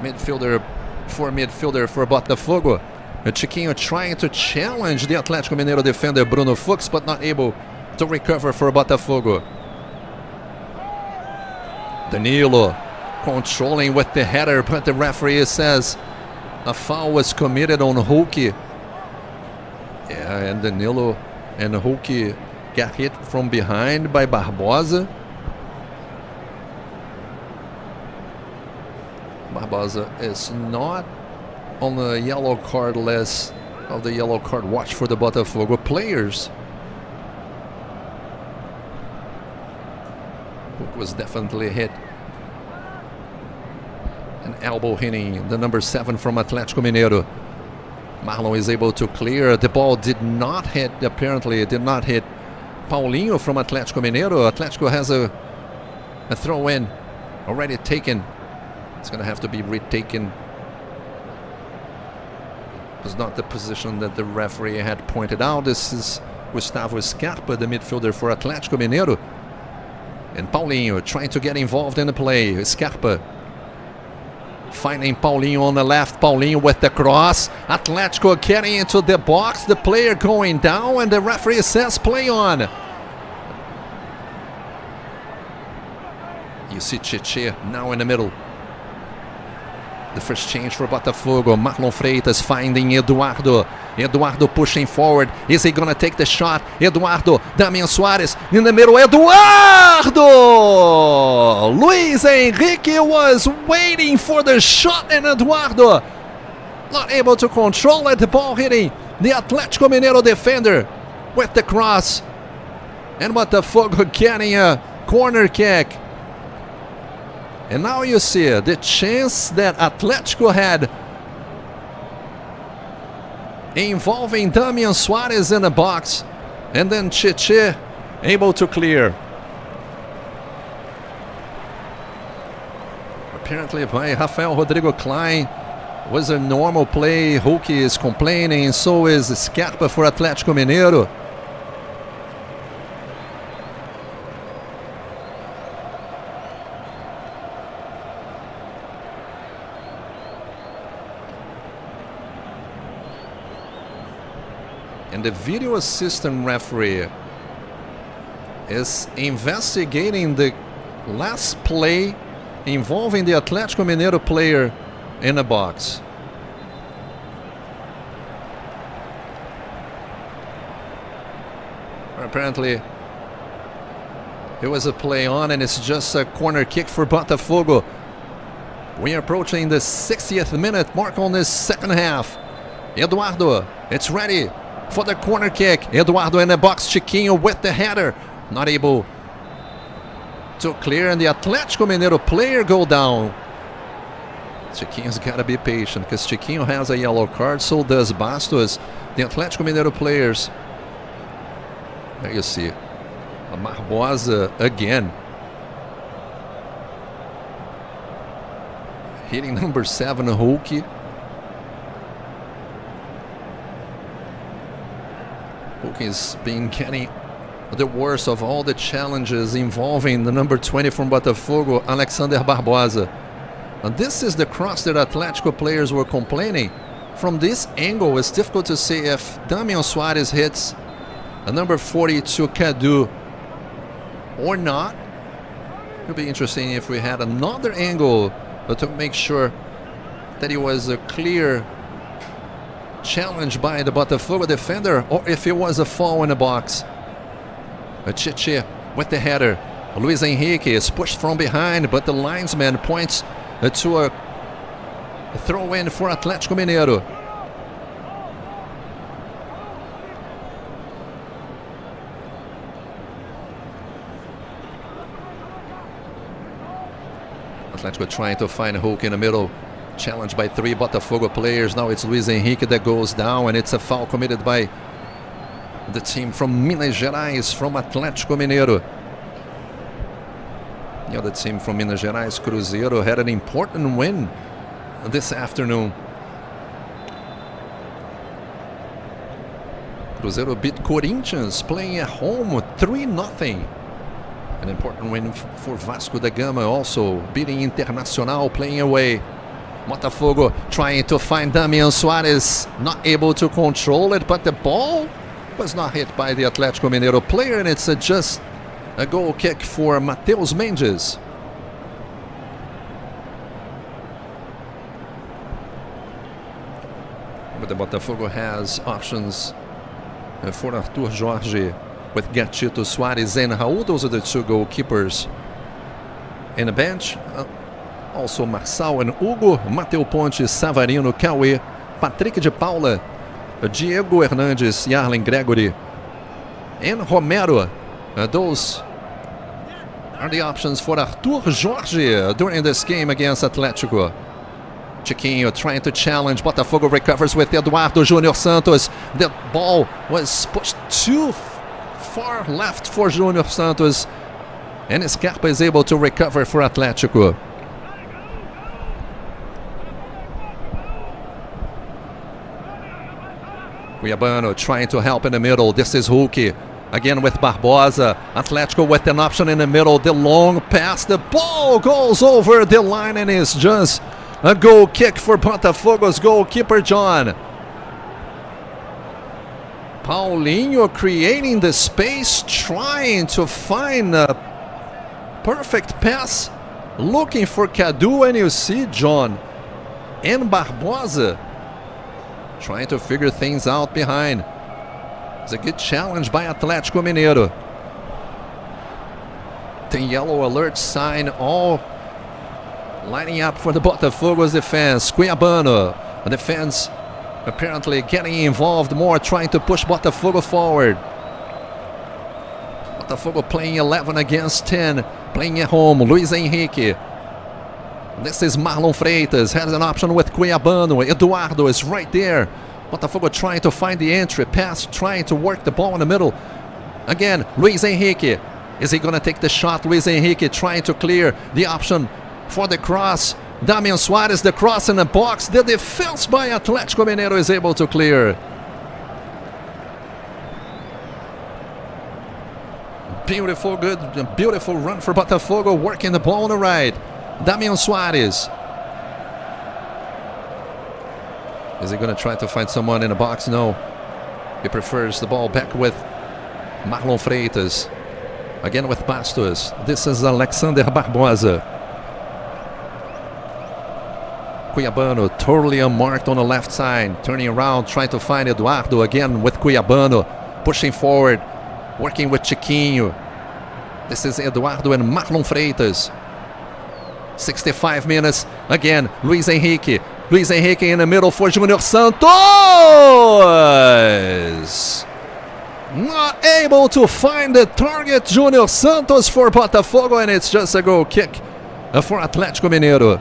Midfielder for Botafogo. Chiquinho trying to challenge the Atlético Mineiro defender Bruno Fux, but not able to recover for Botafogo. Danilo controlling with the header, but the referee says a foul was committed on Hulk. Yeah, and Danilo and Hulk got hit from behind by Barbosa. Barbosa is not on the yellow card list of the yellow card watch for the Botafogo players. Hulk was definitely hit. An elbow hitting the number 7 from Atlético Mineiro. Marlon is able to clear. The ball did not hit, apparently it did not hit Paulinho from Atlético Mineiro. Atlético has a throw-in already taken. It's going to have to be retaken. It was not the position that the referee had pointed out. This is Gustavo Scarpa, the midfielder for Atlético Mineiro. And Paulinho trying to get involved in the play. Scarpa finding Paulinho on the left. Paulinho with the cross. Atlético getting into the box. The player going down, and the referee says play on. You see Chiche now in the middle. The first change for Botafogo. Marlon Freitas finding Eduardo. Eduardo pushing forward. Is he going to take the shot? Eduardo. Damian Suarez in the middle. Eduardo! Luiz Henrique was waiting for the shot, and Eduardo not able to control it. The ball hitting the Atlético Mineiro defender with the cross. And Botafogo getting a corner kick. And now you see the chance that Atlético had involving Damian Suarez in the box, and then Chiche able to clear. Apparently by Rafael Rodrigo Klein was a normal play. Hulk is complaining, and so is Scarpa for Atlético Mineiro. And the video assistant referee is investigating the last play involving the Atlético Mineiro player in the box. Apparently it was a play on, and it's just a corner kick for Botafogo. We are approaching the 60th minute mark on this second half. Eduardo, it's ready for the corner kick. Eduardo in the box. Chiquinho with the header. Not able to clear, and the Atlético Mineiro player go down. Chiquinho's got to be patient, because Chiquinho has a yellow card, so does Bastos. The Atlético Mineiro players. There you see Barbosa again. Hitting number 7, Hulk. Hulk's been getting the worst of all the challenges involving the number 20 from Botafogo, Alexander Barbosa. And this is the cross that Atlético players were complaining. From this angle, it's difficult to see if Damian Suarez hits a number 42 Cadu or not. It would be interesting if we had another angle to make sure that it was a clear challenge by the Botafogo defender, or if it was a foul in the box. Chiche with the header. Luis Henrique is pushed from behind, but the linesman points to a throw-in for Atlético Mineiro. Atlético trying to find Hulk in the middle. Challenged by 3 Botafogo players. Now it's Luis Henrique that goes down, and it's a foul committed by the team from Minas Gerais, from Atlético Mineiro. The other team from Minas Gerais, Cruzeiro, had an important win this afternoon. Cruzeiro beat Corinthians playing at home 3-0. An important win for Vasco da Gama, also beating Internacional playing away. Botafogo trying to find Damian Suarez, not able to control it, but the ball was not hit by the Atlético Mineiro player, and it's just a goal kick for Matheus Mendes. But the Botafogo has options for Arthur Jorge with Gatito, Suarez and Raul. Those are the 2 goalkeepers in the bench. Also Marçal and Hugo, Mateu Ponte, Savarino, Cauê, Patrick de Paula, Diego Hernandes, Yarlen Gregory, and Romero. Those are the options for Arthur Jorge during this game against Atlético. Chiquinho trying to challenge. Botafogo recovers with Eduardo Júnior Santos. The ball was pushed too far left for Júnior Santos, and Scarpa is able to recover for Atlético. Cuiabano trying to help in the middle. This is Hulk again with Barbosa. Atlético with an option in the middle. The long pass. The ball goes over the line, and it's just a goal kick for Botafogo's goalkeeper, John. Paulinho creating the space, trying to find a perfect pass, looking for Cadu, and you see John and Barbosa trying to figure things out behind. It's a good challenge by Atlético Mineiro. The yellow alert sign all lining up for the Botafogo's defense. Cuiabano, the defense apparently getting involved more, trying to push Botafogo forward. Botafogo playing 11 against 10, playing at home. Luis Henrique. This is Marlon Freitas, has an option with Cuiabano. Eduardo is right there. Botafogo trying to find the entry pass, trying to work the ball in the middle. Again, Luis Henrique. Is he going to take the shot? Luis Henrique trying to clear the option for the cross. Damian Suarez, the cross in the box. The defense by Atlético Mineiro is able to clear. Beautiful, beautiful run for Botafogo, working the ball on the right. Damian Suarez. Is he going to try to find someone in the box? No. He prefers the ball back with Marlon Freitas. Again with Bastos. This is Alexander Barbosa. Cuiabano totally unmarked on the left side. Turning around, trying to find Eduardo. Again with Cuiabano. Pushing forward. Working with Chiquinho. This is Eduardo and Marlon Freitas. 65 minutes. Again, Luis Henrique. Luis Henrique in the middle for Júnior Santos. Not able to find the target. Júnior Santos for Botafogo, and it's just a goal kick for Atlético Mineiro.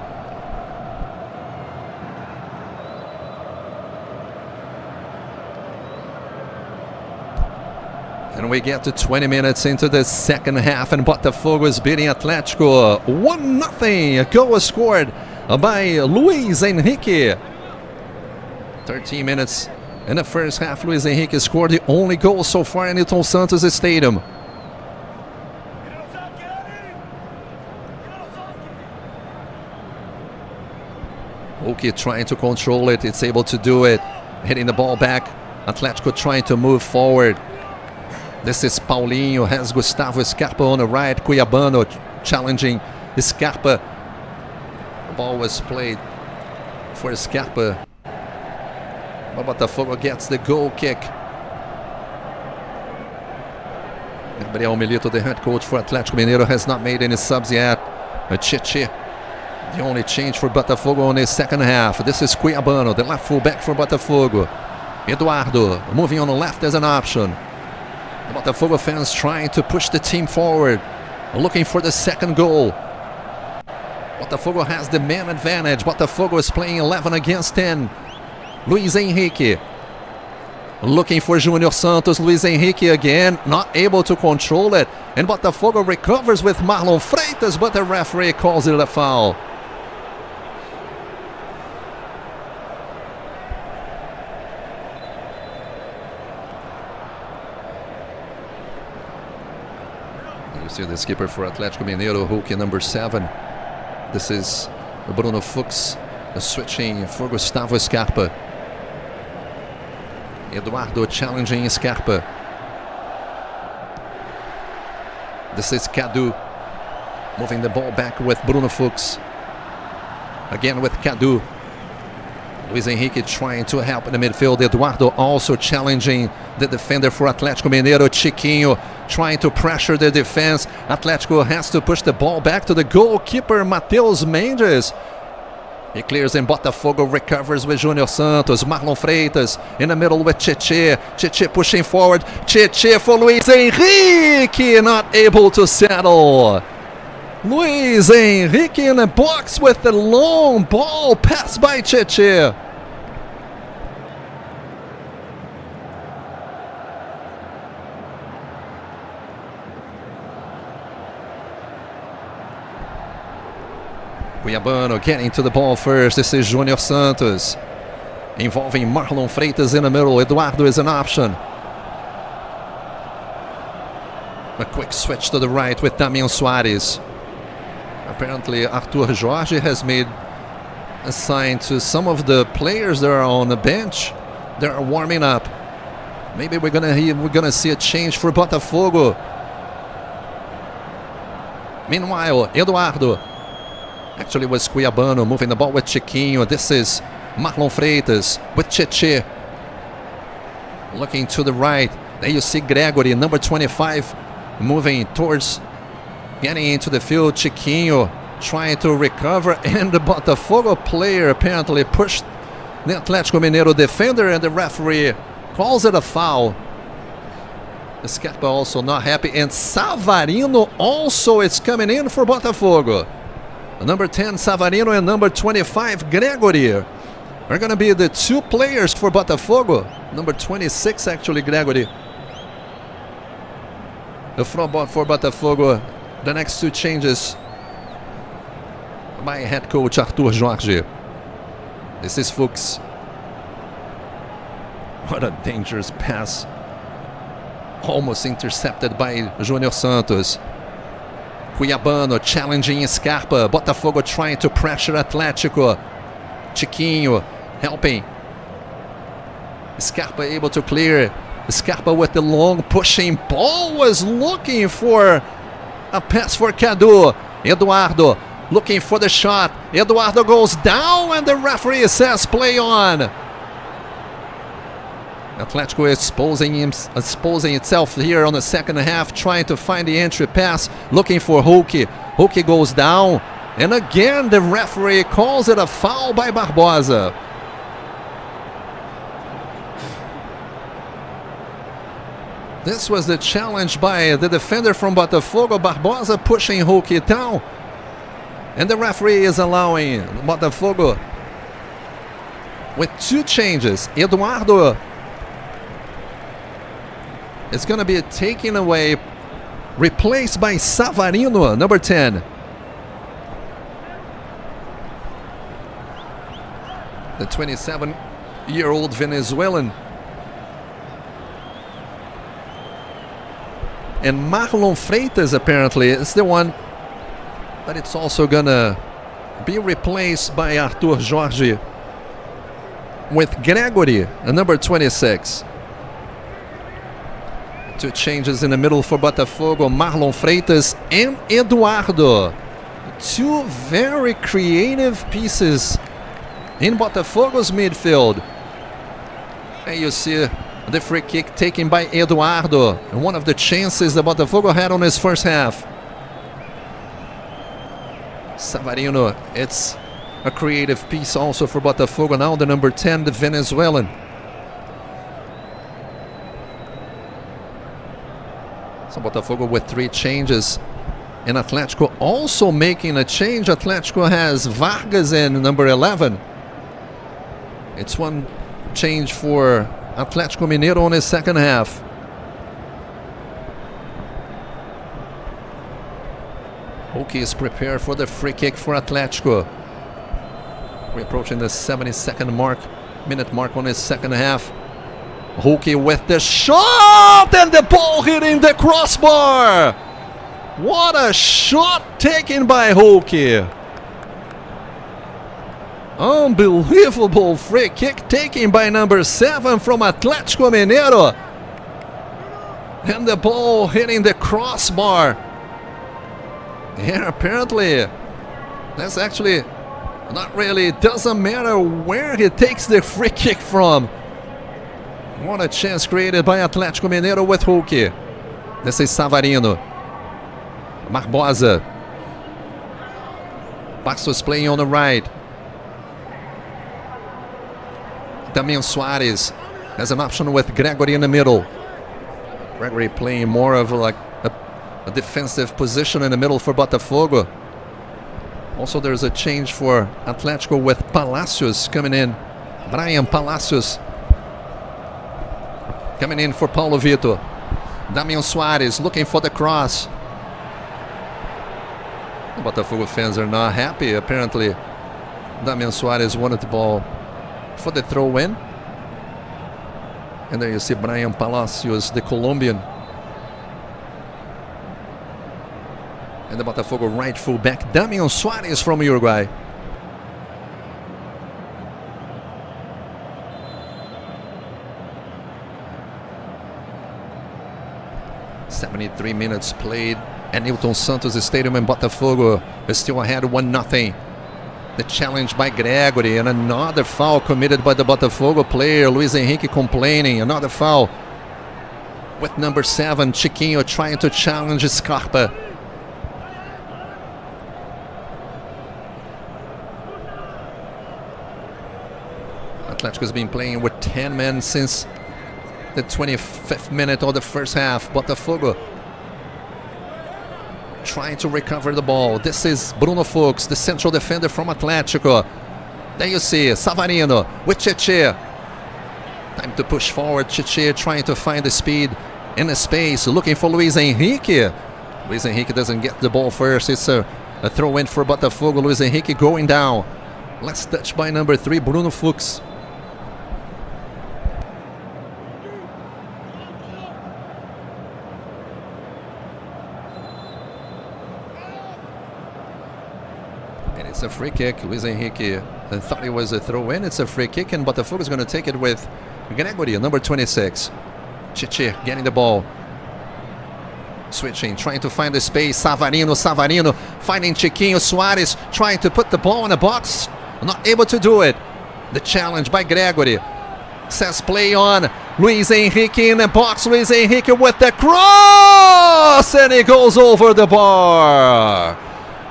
And we get to 20 minutes into the second half, and Botafogo is beating Atlético 1-0. A goal was scored by Luis Henrique. 13 minutes In the first half, Luiz Henrique scored the only goal so far in Newton Santos Stadium. Hulk trying to control it, it's able to do it. Hitting the ball back. Atlético trying to move forward. This is Paulinho, has Gustavo Scarpa on the right. Cuiabano challenging Scarpa. The ball was played for Scarpa. But Botafogo gets the goal kick. Gabriel Milito, the head coach for Atlético Mineiro, has not made any subs yet. Chichi, the only change for Botafogo on the second half. This is Cuiabano, the left fullback for Botafogo. Eduardo moving on the left as an option. The Botafogo fans trying to push the team forward, looking for the second goal. Botafogo has the man advantage. Botafogo is playing 11 against 10. Luiz Henrique looking for Júnior Santos. Luiz Henrique again, not able to control it. And Botafogo recovers with Marlon Freitas, but the referee calls it a foul. You see the skipper for Atlético Mineiro, Hulk number 7. This is Bruno Fuchs switching for Gustavo Scarpa. Eduardo challenging Scarpa. This is Cadu moving the ball back with Bruno Fuchs. Again with Cadu. Luiz Henrique trying to help in the midfield. Eduardo also challenging the defender for Atlético Mineiro, Chiquinho, trying to pressure the defense. Atlético has to push the ball back to the goalkeeper, Matheus Mendes. He clears and Botafogo recovers with Júnior Santos. Marlon Freitas in the middle with Chichi. Chichi pushing forward. Chichi for Luiz Henrique, not able to settle. Luiz Henrique in the box with the long ball pass by Chichi. Cuiabano getting to the ball first. This is Júnior Santos involving Marlon Freitas in the middle. Eduardo is an option. A quick switch to the right with Damian Soares. Apparently Arthur Jorge has made a sign to some of the players that are on the bench. They are warming up. Maybe we're gonna see a change for Botafogo. Meanwhile, Eduardo actually was Cuiabano moving the ball with Chiquinho. This is Marlon Freitas with Chichi. Looking to the right. There you see Gregory, number 25, moving towards getting into the field. Chiquinho trying to recover, and the Botafogo player apparently pushed the Atlético Mineiro defender, and the referee calls it a foul. Scarpa also not happy, and Savarino also is coming in for Botafogo. Number 10 Savarino and number 25 Gregory are going to be the two players for Botafogo. Number 26 actually Gregory. The front ball for Botafogo. The next two changes by head coach Arthur Jorge. This is Fuchs. What a dangerous pass. Almost intercepted by Júnior Santos. Cuiabano challenging Scarpa. Botafogo trying to pressure Atlético. Chiquinho helping. Scarpa able to clear. Scarpa with the long pushing ball, was looking for a pass for Cadu. Eduardo looking for the shot. Eduardo goes down and the referee says play on. Atlético exposing itself here on the second half, trying to find the entry pass, looking for Hulk. Hulk goes down, and again the referee calls it a foul by Barbosa. This was the challenge by the defender from Botafogo, Barbosa, pushing Hulk down, and the referee is allowing Botafogo with two changes. Eduardo it's going to be taken away, replaced by Savarino, number 10. The 27-year-old Venezuelan And Marlon Freitas apparently is the one, but it's also gonna be replaced by Arthur Jorge with Gregory, number 26. Two changes in the middle for Botafogo, Marlon Freitas and Eduardo. Two very creative pieces in Botafogo's midfield. And you see the free kick taken by Eduardo, and one of the chances that Botafogo had on his first half. Savarino, it's a creative piece also for Botafogo. Now the number 10, the Venezuelan. So Botafogo with 3 changes. And Atlético also making a change. Atlético has Vargas in number 11. It's one change for Atlético Mineiro on his second half. Roby is prepared for the free kick for Atlético. We're approaching the 72nd minute mark on his second half. Roby with the shot and the ball hitting the crossbar. What a shot taken by Roby. Unbelievable free kick taken by number 7 from Atlético Mineiro. And the ball hitting the crossbar. Yeah, apparently that's actually not really, it doesn't matter where he takes the free kick from. What a chance created by Atlético Mineiro with Roby. This is Savarino. Barbosa. Passos playing on the right. Damian Suarez has an option with Gregory in the middle. Gregory playing more of like a defensive position in the middle for Botafogo. Also there's a change for Atlético with Palacios coming in. Brian Palacios coming in for Paulo Vitor. Damian Suarez looking for the cross. The Botafogo fans are not happy. Apparently Damian Suarez wanted the ball for the throw-in. And there you see Brian Palacios, the Colombian. And the Botafogo right full-back, Damian Suarez from Uruguay. "73 minutes played at Newton Santos Stadium in Botafogo. Is still ahead 1-0. The challenge by Gregory and another foul committed by the Botafogo player. Luis Henrique complaining. Another foul with number 7, Chiquinho, trying to challenge Scarpa. Atlético has been playing with 10 men since the 25th minute of the first half. Botafogo trying to recover the ball. This is Bruno Fux, the central defender from Atlético. There you see Savarino with Cheche. Time to push forward. Cheche trying to find the speed in the space, looking for Luis Henrique. Luis Henrique doesn't get the ball first. It's a throw-in for Botafogo. Luis Henrique going down. Last touch by number 3, Bruno Fux. It's a free kick. Luis Henrique thought it was a throw-in. It's a free kick, and Botafogo is going to take it with Gregory, number 26. Chichi getting the ball. Switching, trying to find the space. Savarino finding Chiquinho. Suarez trying to put the ball in the box. Not able to do it. The challenge by Gregory. Says play on. Luis Henrique in the box. Luis Henrique with the cross, and he goes over the bar.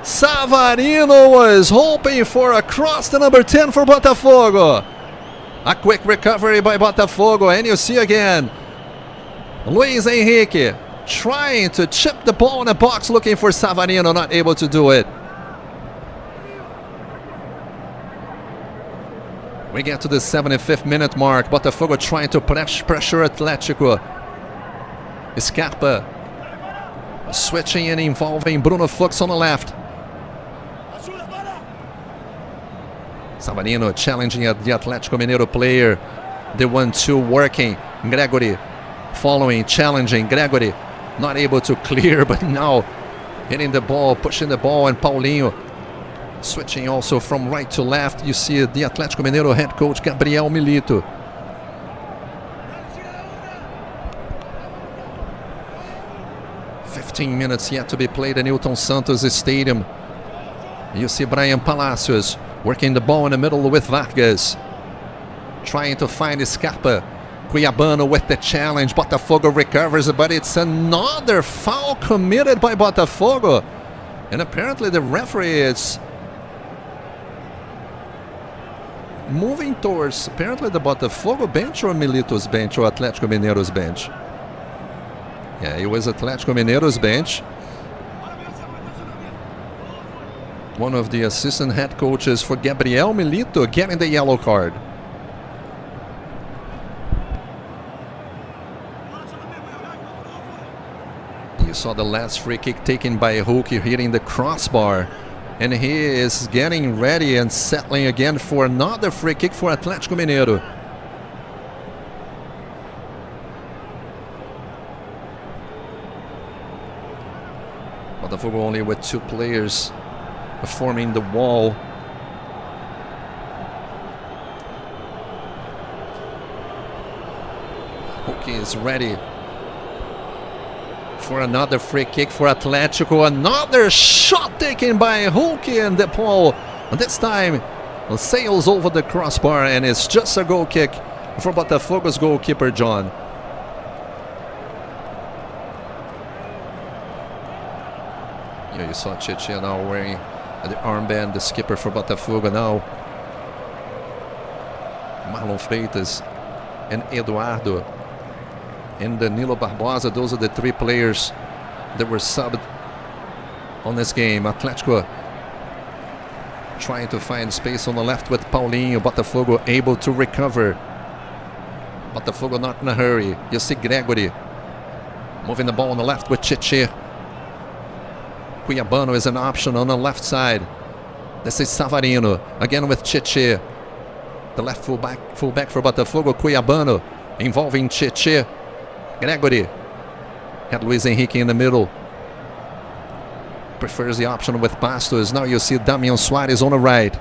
Savarino was hoping for a cross to number 10 for Botafogo. A quick recovery by Botafogo, and you see again Luis Henrique trying to chip the ball in the box, looking for Savarino, not able to do it. We get to the 75th minute mark. Botafogo trying to pressure Atlético. Scarpa switching and involving Bruno Fux on the left. Savarino challenging the Atlético Mineiro player. The 1-2 working. Gregory following, challenging. Gregory not able to clear, but now hitting the ball, pushing the ball, and Paulinho switching also from right to left. You see the Atlético Mineiro head coach Gabriel Milito. Minutes yet to be played at Newton Santos Stadium. You see Brian Palacios working the ball in the middle with Vargas, trying to find Scarpa. Cuiabano with the challenge. Botafogo recovers, but it's another foul committed by Botafogo. And apparently the referee is moving towards apparently the Botafogo bench or Milito's bench or Atlético Mineiro's bench. Yeah, it was Atlético Mineiro's bench. One of the assistant head coaches for Gabriel Milito getting the yellow card. You saw the last free kick taken by Hulk hitting the crossbar. And he is getting ready and settling again for another free kick for Atlético Mineiro. Botafogo only with two players forming the wall. Hulk is ready for another free kick for Atlético. Another shot taken by Hulk, and the ball this time sails over the crossbar, and it's just a goal kick for Botafogo's goalkeeper John. Yeah, you saw Chichi now wearing the armband, the skipper for Botafogo now. Marlon Freitas and Eduardo and Danilo Barbosa, those are the three players that were subbed on this game. Atlético trying to find space on the left with Paulinho. Botafogo able to recover. Botafogo not in a hurry. You see Gregory moving the ball on the left with Chichi. Cuiabano is an option on the left side. This is Savarino again with Chichi. The left fullback for Botafogo, Cuiabano, involving Chichi. Gregory had Luis Henrique in the middle. Prefers the option with Bastos. Now you see Damian Suarez on the right.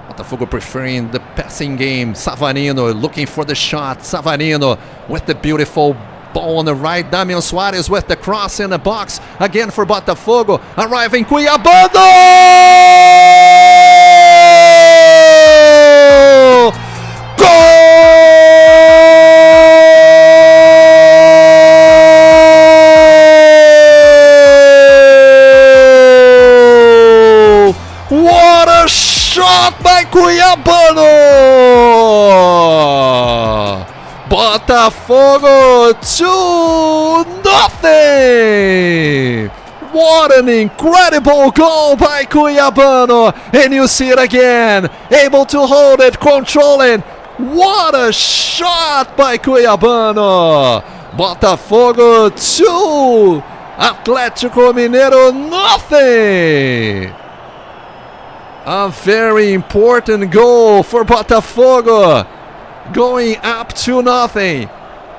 Botafogo preferring the passing game. Savarino looking for the shot. Savarino with the beautiful ball on the right. Damian Suarez with the cross in the box. Again for Botafogo. Arriving Cuiabano! Shot by Cuiabano! Botafogo 2-0! What an incredible goal by Cuiabano! And you see it again, able to hold it, controlling. What a shot by Cuiabano! Botafogo 2, Atlético Mineiro nothing! A very important goal for Botafogo, going up 2-0.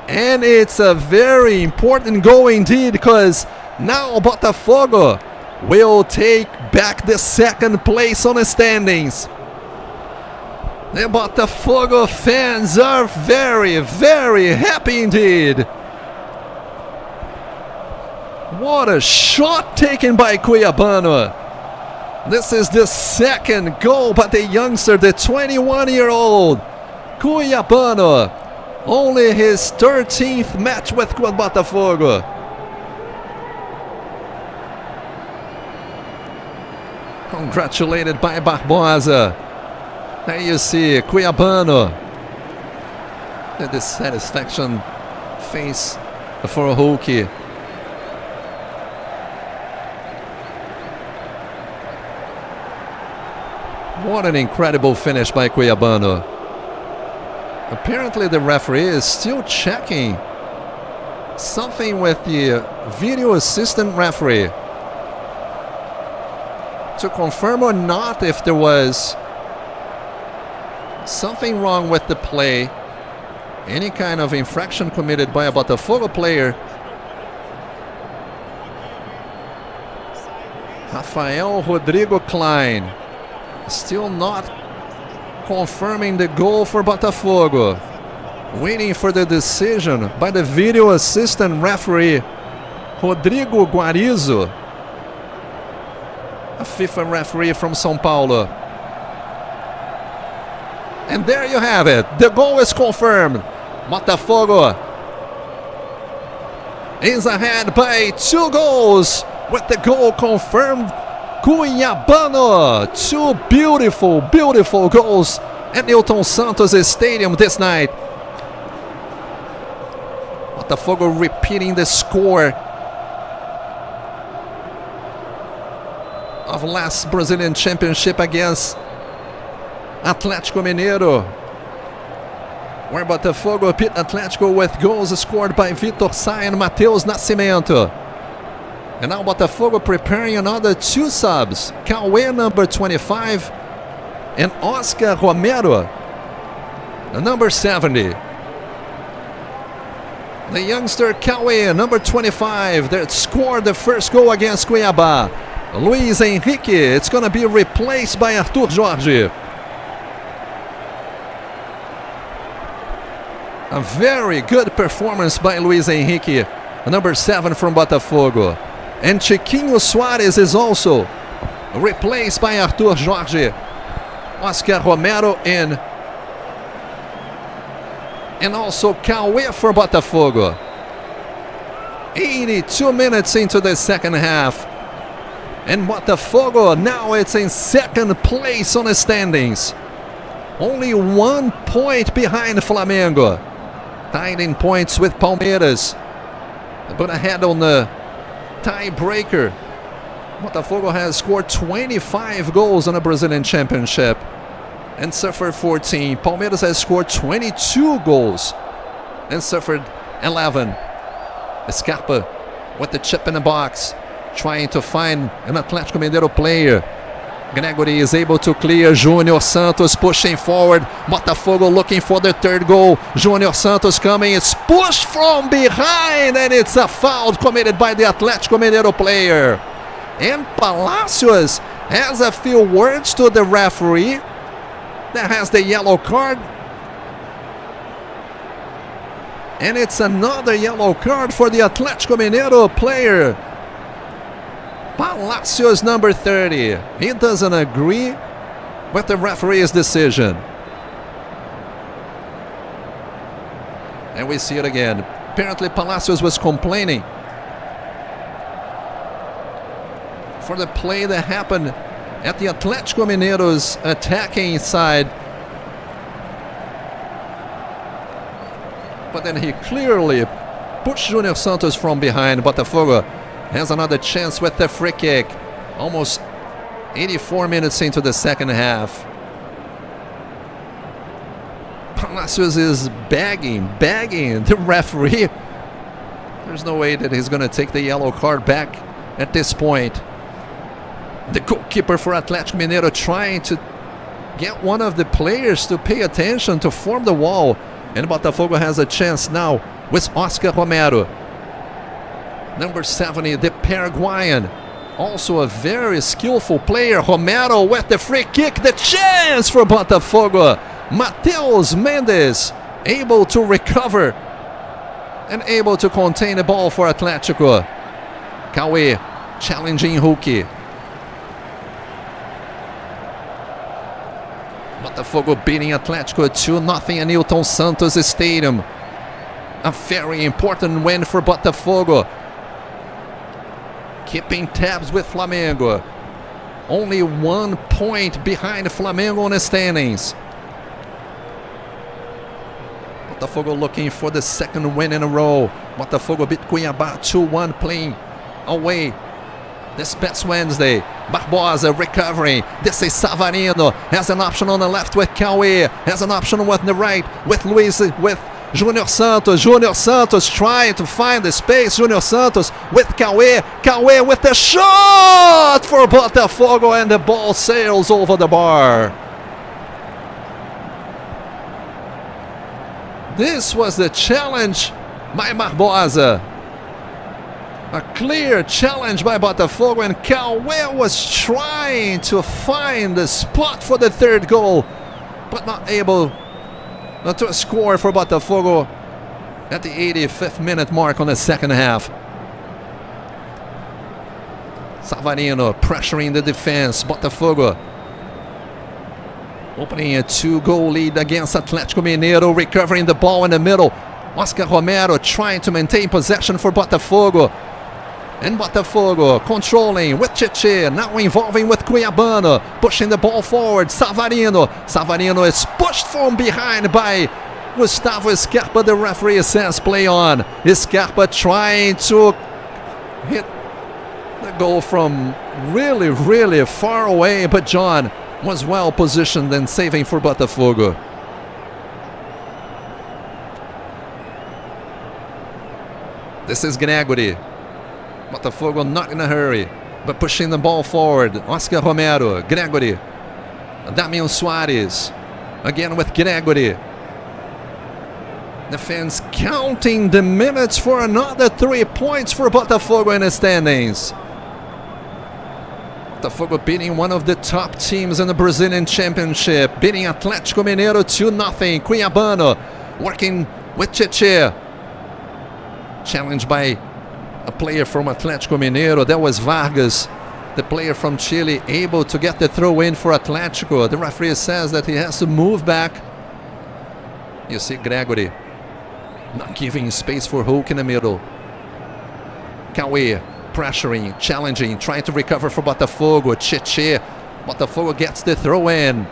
And it's a very important goal indeed, because now Botafogo will take back the second place on the standings. The Botafogo fans are very, very happy indeed. What a shot taken by Cuiabano. This is the second goal by the youngster, the 21-year-old Cuiabano. Only his 13th match with Botafogo. Congratulated by Barbosa. There you see Cuiabano. The dissatisfaction face for Hulk. What an incredible finish by Cuiabano. Apparently the referee is still checking something with the video assistant referee to confirm or not if there was something wrong with the play any kind of infraction committed by a Botafogo player. Rafael Rodrigo Klein still not confirming the goal for Botafogo. Waiting for the decision by the video assistant referee Rodrigo Guarizo, a FIFA referee from São Paulo. And there you have it. The goal is confirmed. Botafogo is ahead by 2 goals with the goal confirmed. Cuiabano. 2 beautiful, beautiful goals at Newton Santos Stadium this night. Botafogo repeating the score of last Brazilian Championship against Atlético Mineiro, where Botafogo beat Atlético with goals scored by Vitor Sá and Matheus Nascimento. And now Botafogo preparing another 2 subs. Cauê, number 25, and Oscar Romero, the number 70. The youngster Cauê, number 25, that scored the first goal against Cuiabá. Luiz Henrique, it's going to be replaced by Arthur Jorge. A very good performance by Luiz Henrique, number 7 from Botafogo. And Chiquinho Soares is also replaced by Arthur Jorge. Oscar Romero in. And also Cauê for Botafogo. 82 minutes into the second half. And Botafogo now it's in second place on the standings. Only 1 point behind Flamengo. Tied in points with Palmeiras, but ahead on the tiebreaker. Botafogo has scored 25 goals in a Brazilian Championship and suffered 14. Palmeiras has scored 22 goals and suffered 11. Scarpa with the chip in the box, trying to find an Atlético Mineiro player. Gregory is able to clear. Júnior Santos pushing forward. Botafogo looking for the 3rd goal. Júnior Santos coming. It's pushed from behind, and it's a foul committed by the Atlético Mineiro player. And Palacios has a few words to the referee that has the yellow card. And it's another yellow card for the Atlético Mineiro player. Palacios, number 30. He doesn't agree with the referee's decision. And we see it again. Apparently Palacios was complaining for the play that happened at the Atlético Mineiro's attacking side. But then he clearly pushed Júnior Santos from behind. Botafogo has another chance with the free kick. Almost 84 minutes into the second half. Palacios is begging the referee. There's no way that he's going to take the yellow card back at this point. The goalkeeper for Atlético Mineiro trying to get one of the players to pay attention, to form the wall. And Botafogo has a chance now with Oscar Romero. Number 70, the Paraguayan. Also a very skillful player. Romero with the free kick. The chance for Botafogo. Matheus Mendes able to recover and able to contain the ball for Atlético. Cauê challenging Hulk. Botafogo beating Atlético 2-0 at Newton Santos Stadium. A very important win for Botafogo. Keeping tabs with Flamengo. Only 1 point behind Flamengo on the standings. Botafogo looking for the 2nd win in a row. Botafogo beat Cuiabá 2-1 playing away this past Wednesday. Barbosa recovering. This is Savarino. Has an option on the left with Cauê. Has an option with the right with Luiz, with Júnior Santos. Júnior Santos trying to find the space. Júnior Santos with Cauê. Cauê with the shot for Botafogo, and the ball sails over the bar. This was the challenge by Barbosa. A clear challenge by Botafogo, and Cauê was trying to find the spot for the third goal, but not able to score for Botafogo at the 85th minute mark on the second half. Savarino pressuring the defense. Botafogo opening a 2-goal lead against Atlético Mineiro, recovering the ball in the middle. Oscar Romero trying to maintain possession for Botafogo. And Botafogo controlling with Cheche, now involving with Cuiabano, pushing the ball forward. Savarino is pushed from behind by Gustavo Scarpa. The referee says play on. Scarpa trying to hit the goal from really far away, but John was well positioned and saving for Botafogo. This is Gregory. Botafogo not in a hurry, but pushing the ball forward. Oscar Romero, Gregory, Damian Soares, again with Gregory. The fans counting the minutes for another 3 points for Botafogo in the standings. Botafogo beating one of the top teams in the Brazilian Championship, beating Atlético Mineiro 2-0. Cuiabano working with Cheche. Challenged by a player from Atlético Mineiro. That was Vargas, the player from Chile, able to get the throw in for Atlético. The referee says that he has to move back. You see Gregory not giving space for Hulk in the middle. Cauê pressuring, challenging, trying to recover for Botafogo. Cheche. Botafogo gets the throw in.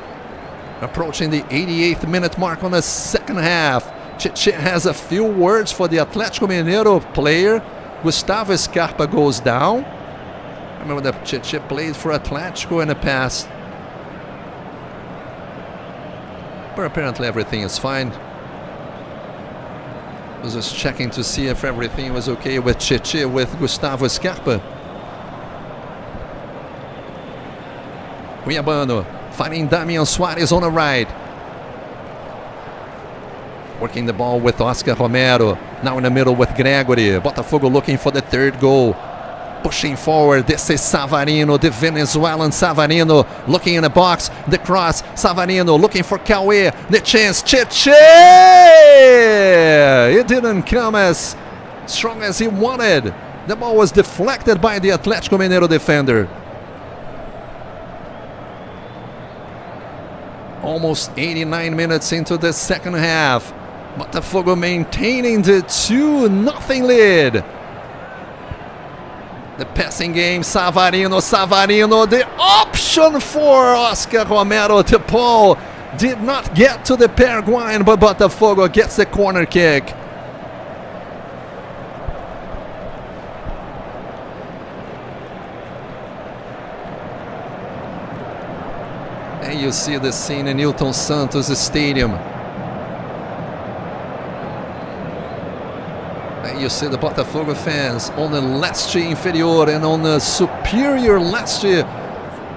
Approaching the 88th minute mark on the second half. Cheche has a few words for the Atlético Mineiro player. Gustavo Scarpa goes down. I remember that Cheche played for Atlético in the past. But apparently everything is fine. I was just checking to see if everything was okay with Cheche, with Gustavo Scarpa. Cuiabano finding Damian Soares on the right. Working the ball with Oscar Romero. Now in the middle with Gregory. Botafogo looking for the third goal. Pushing forward. This is Savarino, the Venezuelan Savarino. Looking in the box. The cross. Savarino looking for Cauê. The chance. Cheche! It didn't come as strong as he wanted. The ball was deflected by the Atlético Mineiro defender. Almost 89 minutes into the second half. Botafogo maintaining the 2-0 lead. The passing game, Savarino, the option for Oscar Romero. The ball did not get to the Paraguayan, but Botafogo gets the corner kick. And you see the scene in Newton Santos Stadium. You see the Botafogo fans on the leste inferior and on the superior leste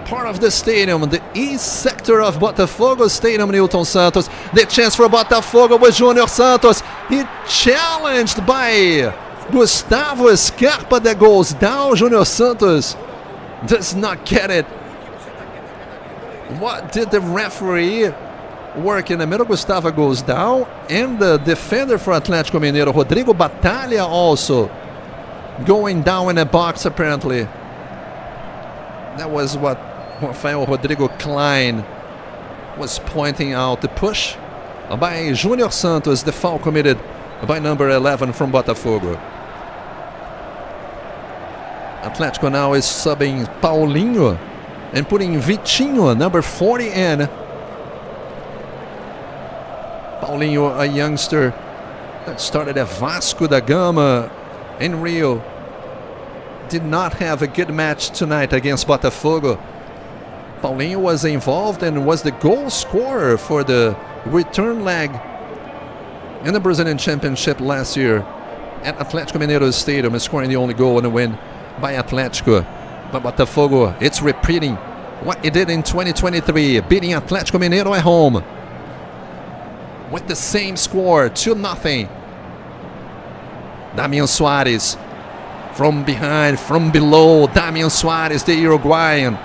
part of the stadium, the east sector of Botafogo Stadium, Newton Santos. The chance for Botafogo with Júnior Santos. He challenged by Gustavo Scarpa that goes down. Júnior Santos does not get it. What did the referee work in the middle? Gustavo goes down, and the defender for Atlético Mineiro, Rodrigo Batalha, also going down in the box apparently. That was what Rafael Rodrigo Klein was pointing out. The push by Júnior Santos, the foul committed by number 11 from Botafogo. Atlético now is subbing Paulinho and putting Vitinho, number 40, in. Paulinho, a youngster that started at Vasco da Gama in Rio, did not have a good match tonight against Botafogo. Paulinho was involved and was the goal scorer for the return leg in the Brazilian Championship last year at Atlético Mineiro Stadium, scoring the only goal in the win by Atlético. But Botafogo, it's repeating what it did in 2023, beating Atlético Mineiro at home. with the same score, 2-0. Damian Suarez from behind, from below. Damian Suarez, the Uruguayan,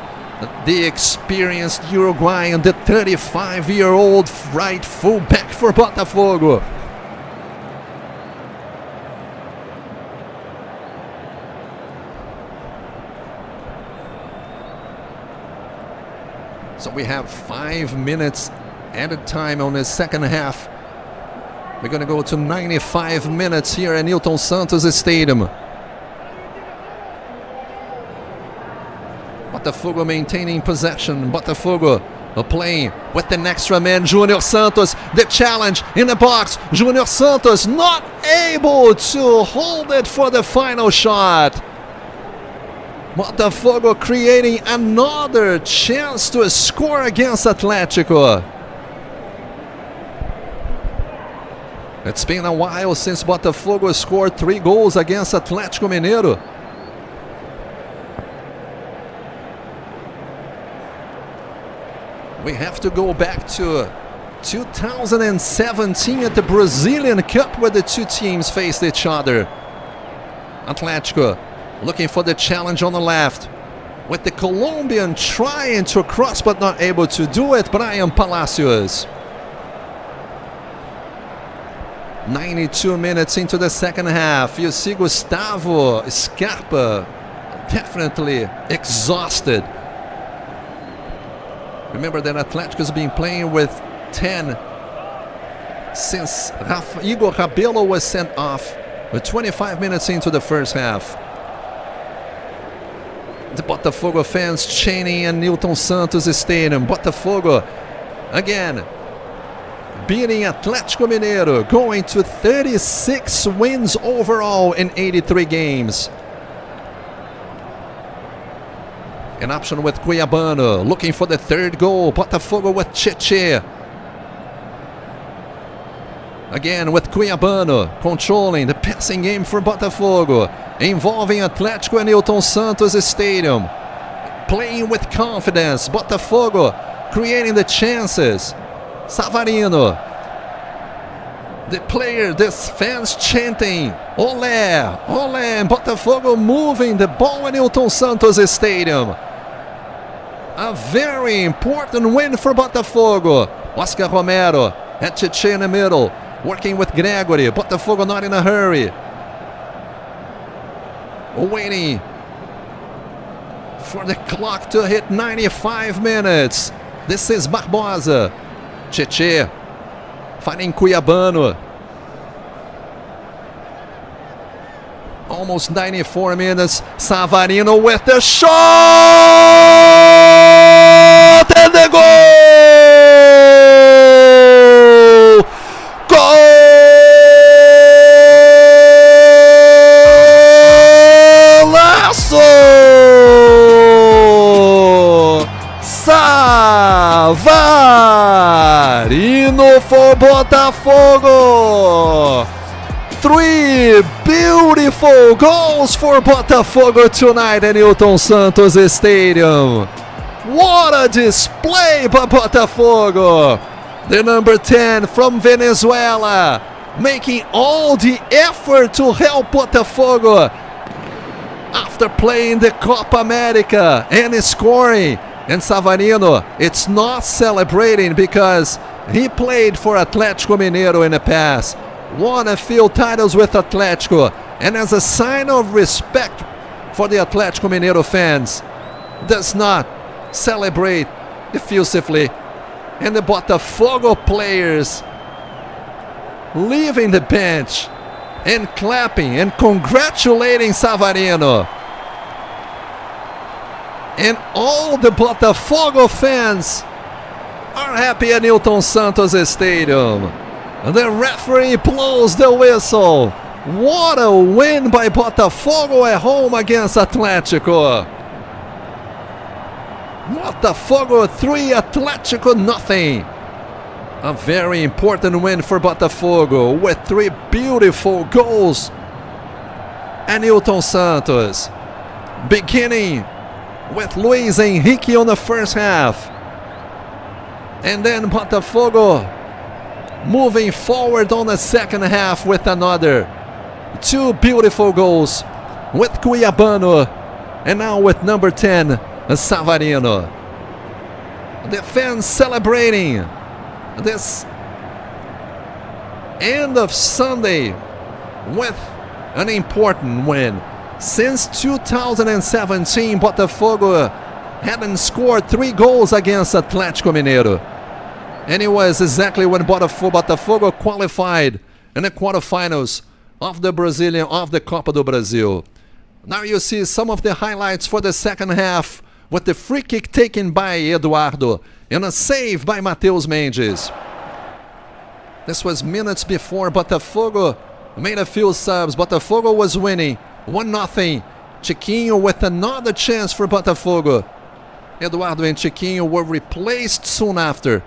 the experienced Uruguayan, the 35-year-old right fullback for Botafogo. So we have 5 minutes at a time on the second half. We're going to go to 95 minutes here at Newton Santos Stadium. Botafogo maintaining possession. Botafogo playing with an extra man, Júnior Santos. The challenge in the box. Júnior Santos not able to hold it for the final shot. Botafogo creating another chance to score against Atlético. It's been a while since Botafogo scored 3 goals against Atlético Mineiro. We have to go back to 2017 at the Brazilian Cup where the two teams faced each other. Atlético looking for the challenge on the left, with the Colombian trying to cross but not able to do it. Brian Palacios. 92 minutes into the second half. You see Gustavo Scarpa definitely exhausted. Remember that Atlético has been playing with 10 since Igor Rabelo was sent off. With 25 minutes into the first half. The Botafogo fans chanting in Newton Santos Stadium. Botafogo again beating Atlético Mineiro, going to 36 wins overall in 83 games. An option with Cuiabano, looking for the third goal. Botafogo with Cheche. Again with Cuiabano, controlling the passing game for Botafogo, involving Atlético and Newton Santos Stadium. Playing with confidence, Botafogo creating the chances. Savarino, the player, the fans chanting, olé, olé, and Botafogo moving the ball in Newton Santos Stadium. A very important win for Botafogo. Oscar Romero at Cheche in the middle, working with Gregory. Botafogo not in a hurry. Waiting for the clock to hit 95 minutes. This is Barbosa. Cheche finding Cuiabano. Almost 94 minutes. Savarino with the shot and the goal! Golaço! Savarino for Botafogo! 3 beautiful goals for Botafogo tonight at Newton Santos Stadium. What a display by Botafogo! The number 10 from Venezuela, making all the effort to help Botafogo after playing the Copa America and scoring. And Savarino, it's not celebrating because he played for Atlético Mineiro in the past, won a few titles with Atlético, and as a sign of respect for the Atlético Mineiro fans, does not celebrate effusively. And the Botafogo players leaving the bench and clapping and congratulating Savarino. And all the Botafogo fans are happy at Newton Santos Stadium. The referee blows the whistle. What a win by Botafogo at home against Atlético. Botafogo 3, Atlético nothing. A very important win for Botafogo with 3 beautiful goals at Newton Santos. Beginning with Luis Henrique on the first half. And then Botafogo moving forward on the second half with another 2 beautiful goals with Cuiabano and now with number 10, Savarino. The fans celebrating this end of Sunday with an important win. Since 2017, Botafogo hadn't scored 3 goals against Atlético Mineiro. And it was exactly when Botafogo qualified in the quarterfinals of the Copa do Brasil. Now you see some of the highlights for the second half with the free kick taken by Eduardo and a save by Matheus Mendes. This was minutes before Botafogo made a few subs. Botafogo was winning 1-0. Chiquinho with another chance for Botafogo. Eduardo and Chiquinho were replaced soon after.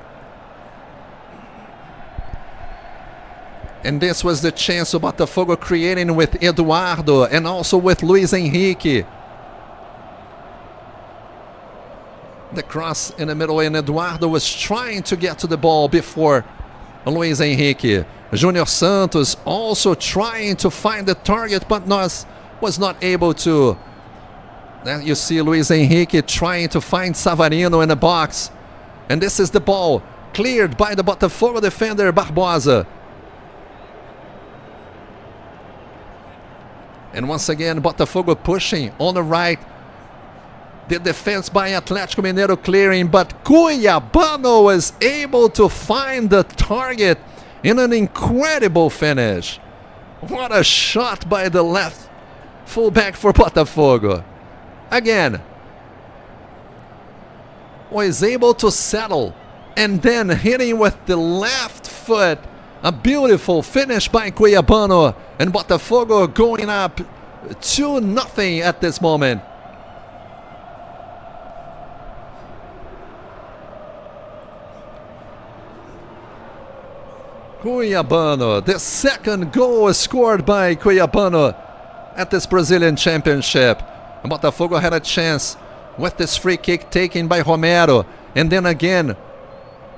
And this was the chance of Botafogo creating with Eduardo and also with Luis Henrique. The cross in the middle, and Eduardo was trying to get to the ball before Luis Henrique. Junior Santos also trying to find the target, but was not able to. Then you see Luis Henrique trying to find Savarino in the box. And this is the ball cleared by the Botafogo defender Barbosa. And once again, Botafogo pushing on the right. The defense by Atlético Mineiro clearing, but Cuiabano was able to find the target in an incredible finish. What a shot by the left fullback for Botafogo. Again, was able to settle and then hitting with the left foot. A beautiful finish by Cuiabano, and Botafogo going up 2-0 at this moment. Cuiabano, the second goal was scored by Cuiabano at this Brazilian Championship. And Botafogo had a chance with this free kick taken by Romero. And then again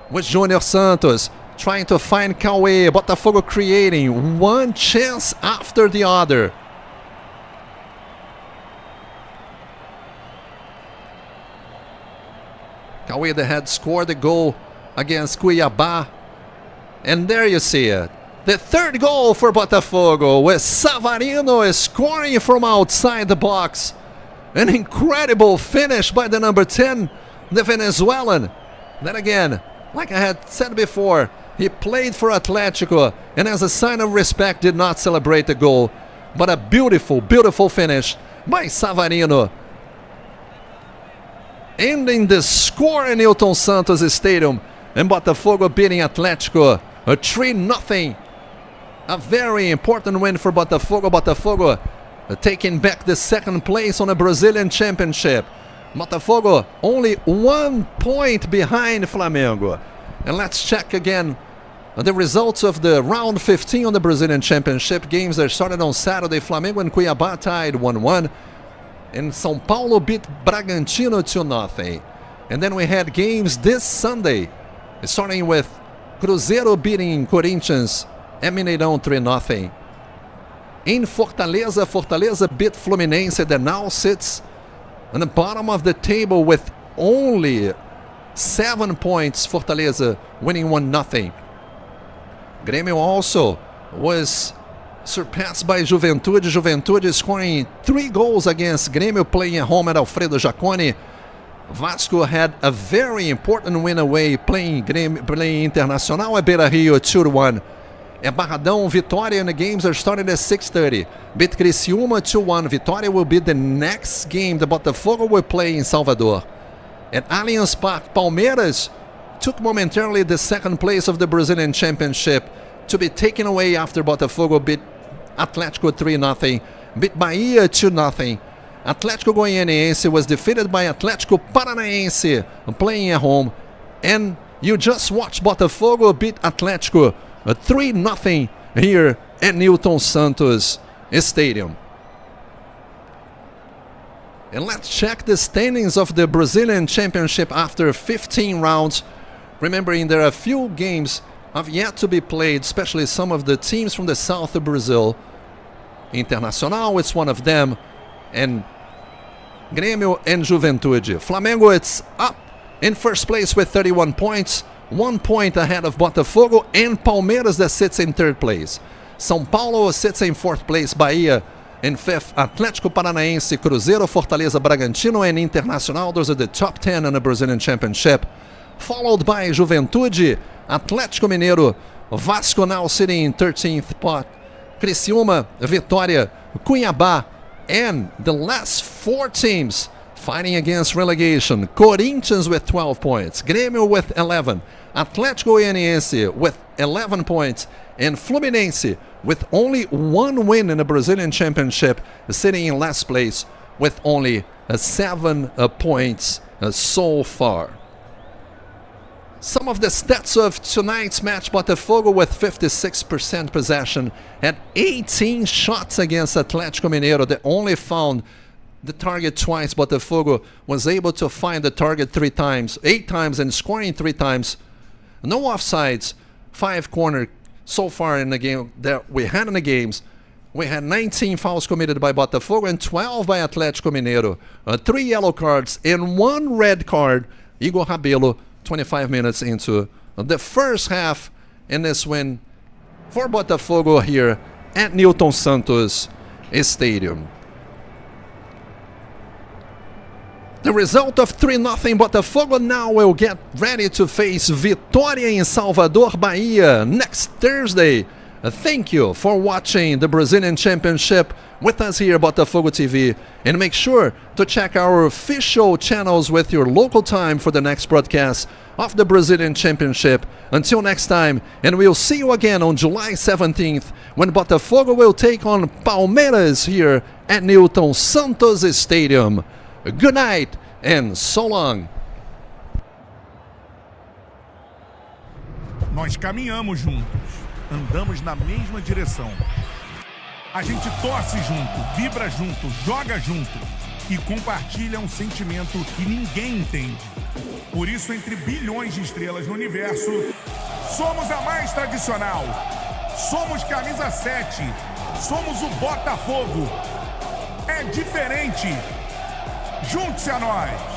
with Junior Santos trying to find Cauê. Botafogo creating one chance after the other. Cauê that had scored the goal against Cuiabá. And there you see it. The third goal for Botafogo with Savarino is scoring from outside the box. An incredible finish by the number 10, the Venezuelan. Then again, like I had said before, he played for Atlético and as a sign of respect did not celebrate the goal. But a beautiful, beautiful finish by Savarino. Ending the score in Newton Santos Stadium and Botafogo beating Atlético 3-0. A very important win for Botafogo. Botafogo taking back the second place on the Brazilian Championship. Botafogo only 1 point behind Flamengo. And let's check again the results of the round 15 on the Brazilian Championship. Games that started on Saturday. Flamengo and Cuiabá tied 1-1. And São Paulo beat Bragantino 2-0. And then we had games this Sunday, starting with Cruzeiro beating Corinthians and Mineirão 3-0. In Fortaleza, Fortaleza beat Fluminense that now sits on the bottom of the table with only 7 points. Fortaleza winning 1-0. Grêmio also was surpassed by Juventude. Juventude scoring 3 goals against Grêmio, playing at home at Alfredo Jaconi. Vasco had a very important win away, playing Internacional at Beira-Rio 2-1. And Barradão, Vitória, and the games are starting at 6:30. Beat Criciúma 2-1. Vitória will be the next game the Botafogo will play in Salvador. At Allianz Parque, Palmeiras took momentarily the second place of the Brazilian Championship to be taken away after Botafogo beat Atlético 3-0. Beat Bahia 2-0. Atlético Goianiense was defeated by Atlético Paranaense playing at home. And you just watched Botafogo beat Atlético 3-0 here at Newton Santos Stadium. And let's check the standings of the Brazilian Championship after 15 rounds. Remembering there are a few games have yet to be played, especially some of the teams from the south of Brazil. Internacional is one of them, and Grêmio and Juventude. Flamengo, it's up in first place with 31 points, 1 point ahead of Botafogo and Palmeiras that sits in third place. São Paulo sits in fourth place, Bahia in fifth, Atlético Paranaense, Cruzeiro, Fortaleza, Bragantino, and Internacional. Those are the top 10 in the Brazilian Championship. Followed by Juventude, Atlético Mineiro, Vasco now sitting in 13th spot, Criciúma, Vitória, Cuiabá, and the last 4 teams fighting against relegation. Corinthians with 12 points, Grêmio with 11, Atlético Goianiense with 11 points, and Fluminense with only 1 win in the Brazilian Championship, sitting in last place with only 7 points so far. Some of the stats of tonight's match: Botafogo with 56% possession, had 18 shots against Atlético Mineiro. They only found the target twice. Botafogo was able to find the target 8 times, and scoring 3 times. No offsides, 5 corner so far in the game that we had in the games. We had 19 fouls committed by Botafogo and 12 by Atlético Mineiro. 3 yellow cards and 1 red card. Igor Rabelo, 25 minutes into the first half in this win for Botafogo here at Newton Santos Stadium. The result of 3-0, Botafogo now will get ready to face Vitória in Salvador, Bahia next Thursday. Thank you for watching the Brazilian Championship with us here at Botafogo TV, and make sure to check our official channels with your local time for the next broadcast of the Brazilian Championship. Until next time, and we'll see you again on July 17th when Botafogo will take on Palmeiras here at Newton Santos Stadium. Good night and so long. Nós caminhamos juntos, andamos na mesma direção. A gente torce junto, vibra junto, joga junto e compartilha um sentimento que ninguém entende. Por isso, entre bilhões de estrelas no universo, somos a mais tradicional. Somos camisa 7. Somos o Botafogo. É diferente. Junte-se a nós.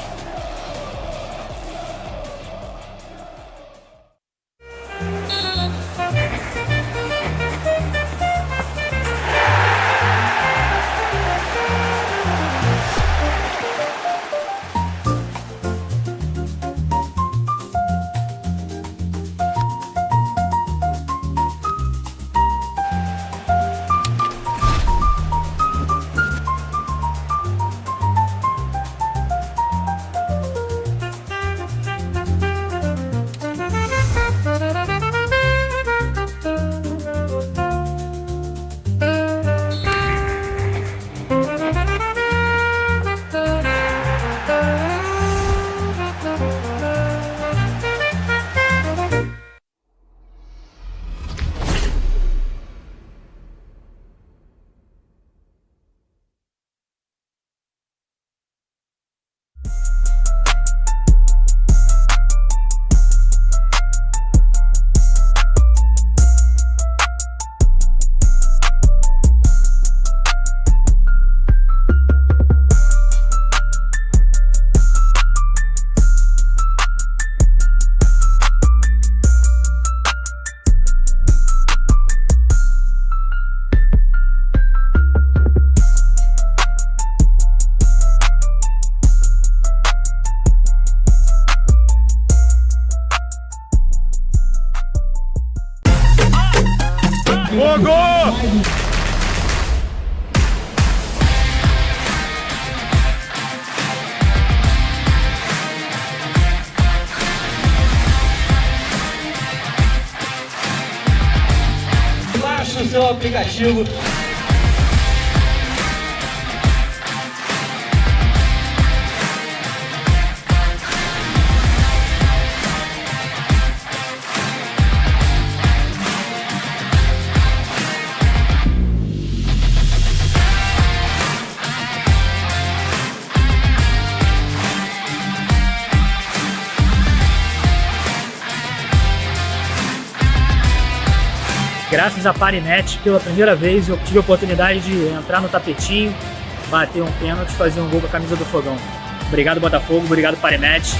Baixe o seu aplicativo. Graças a Parinet, pela primeira vez eu tive a oportunidade de entrar no tapetinho, bater um pênalti e fazer um gol com a camisa do Fogão. Obrigado, Botafogo. Obrigado, Parinet.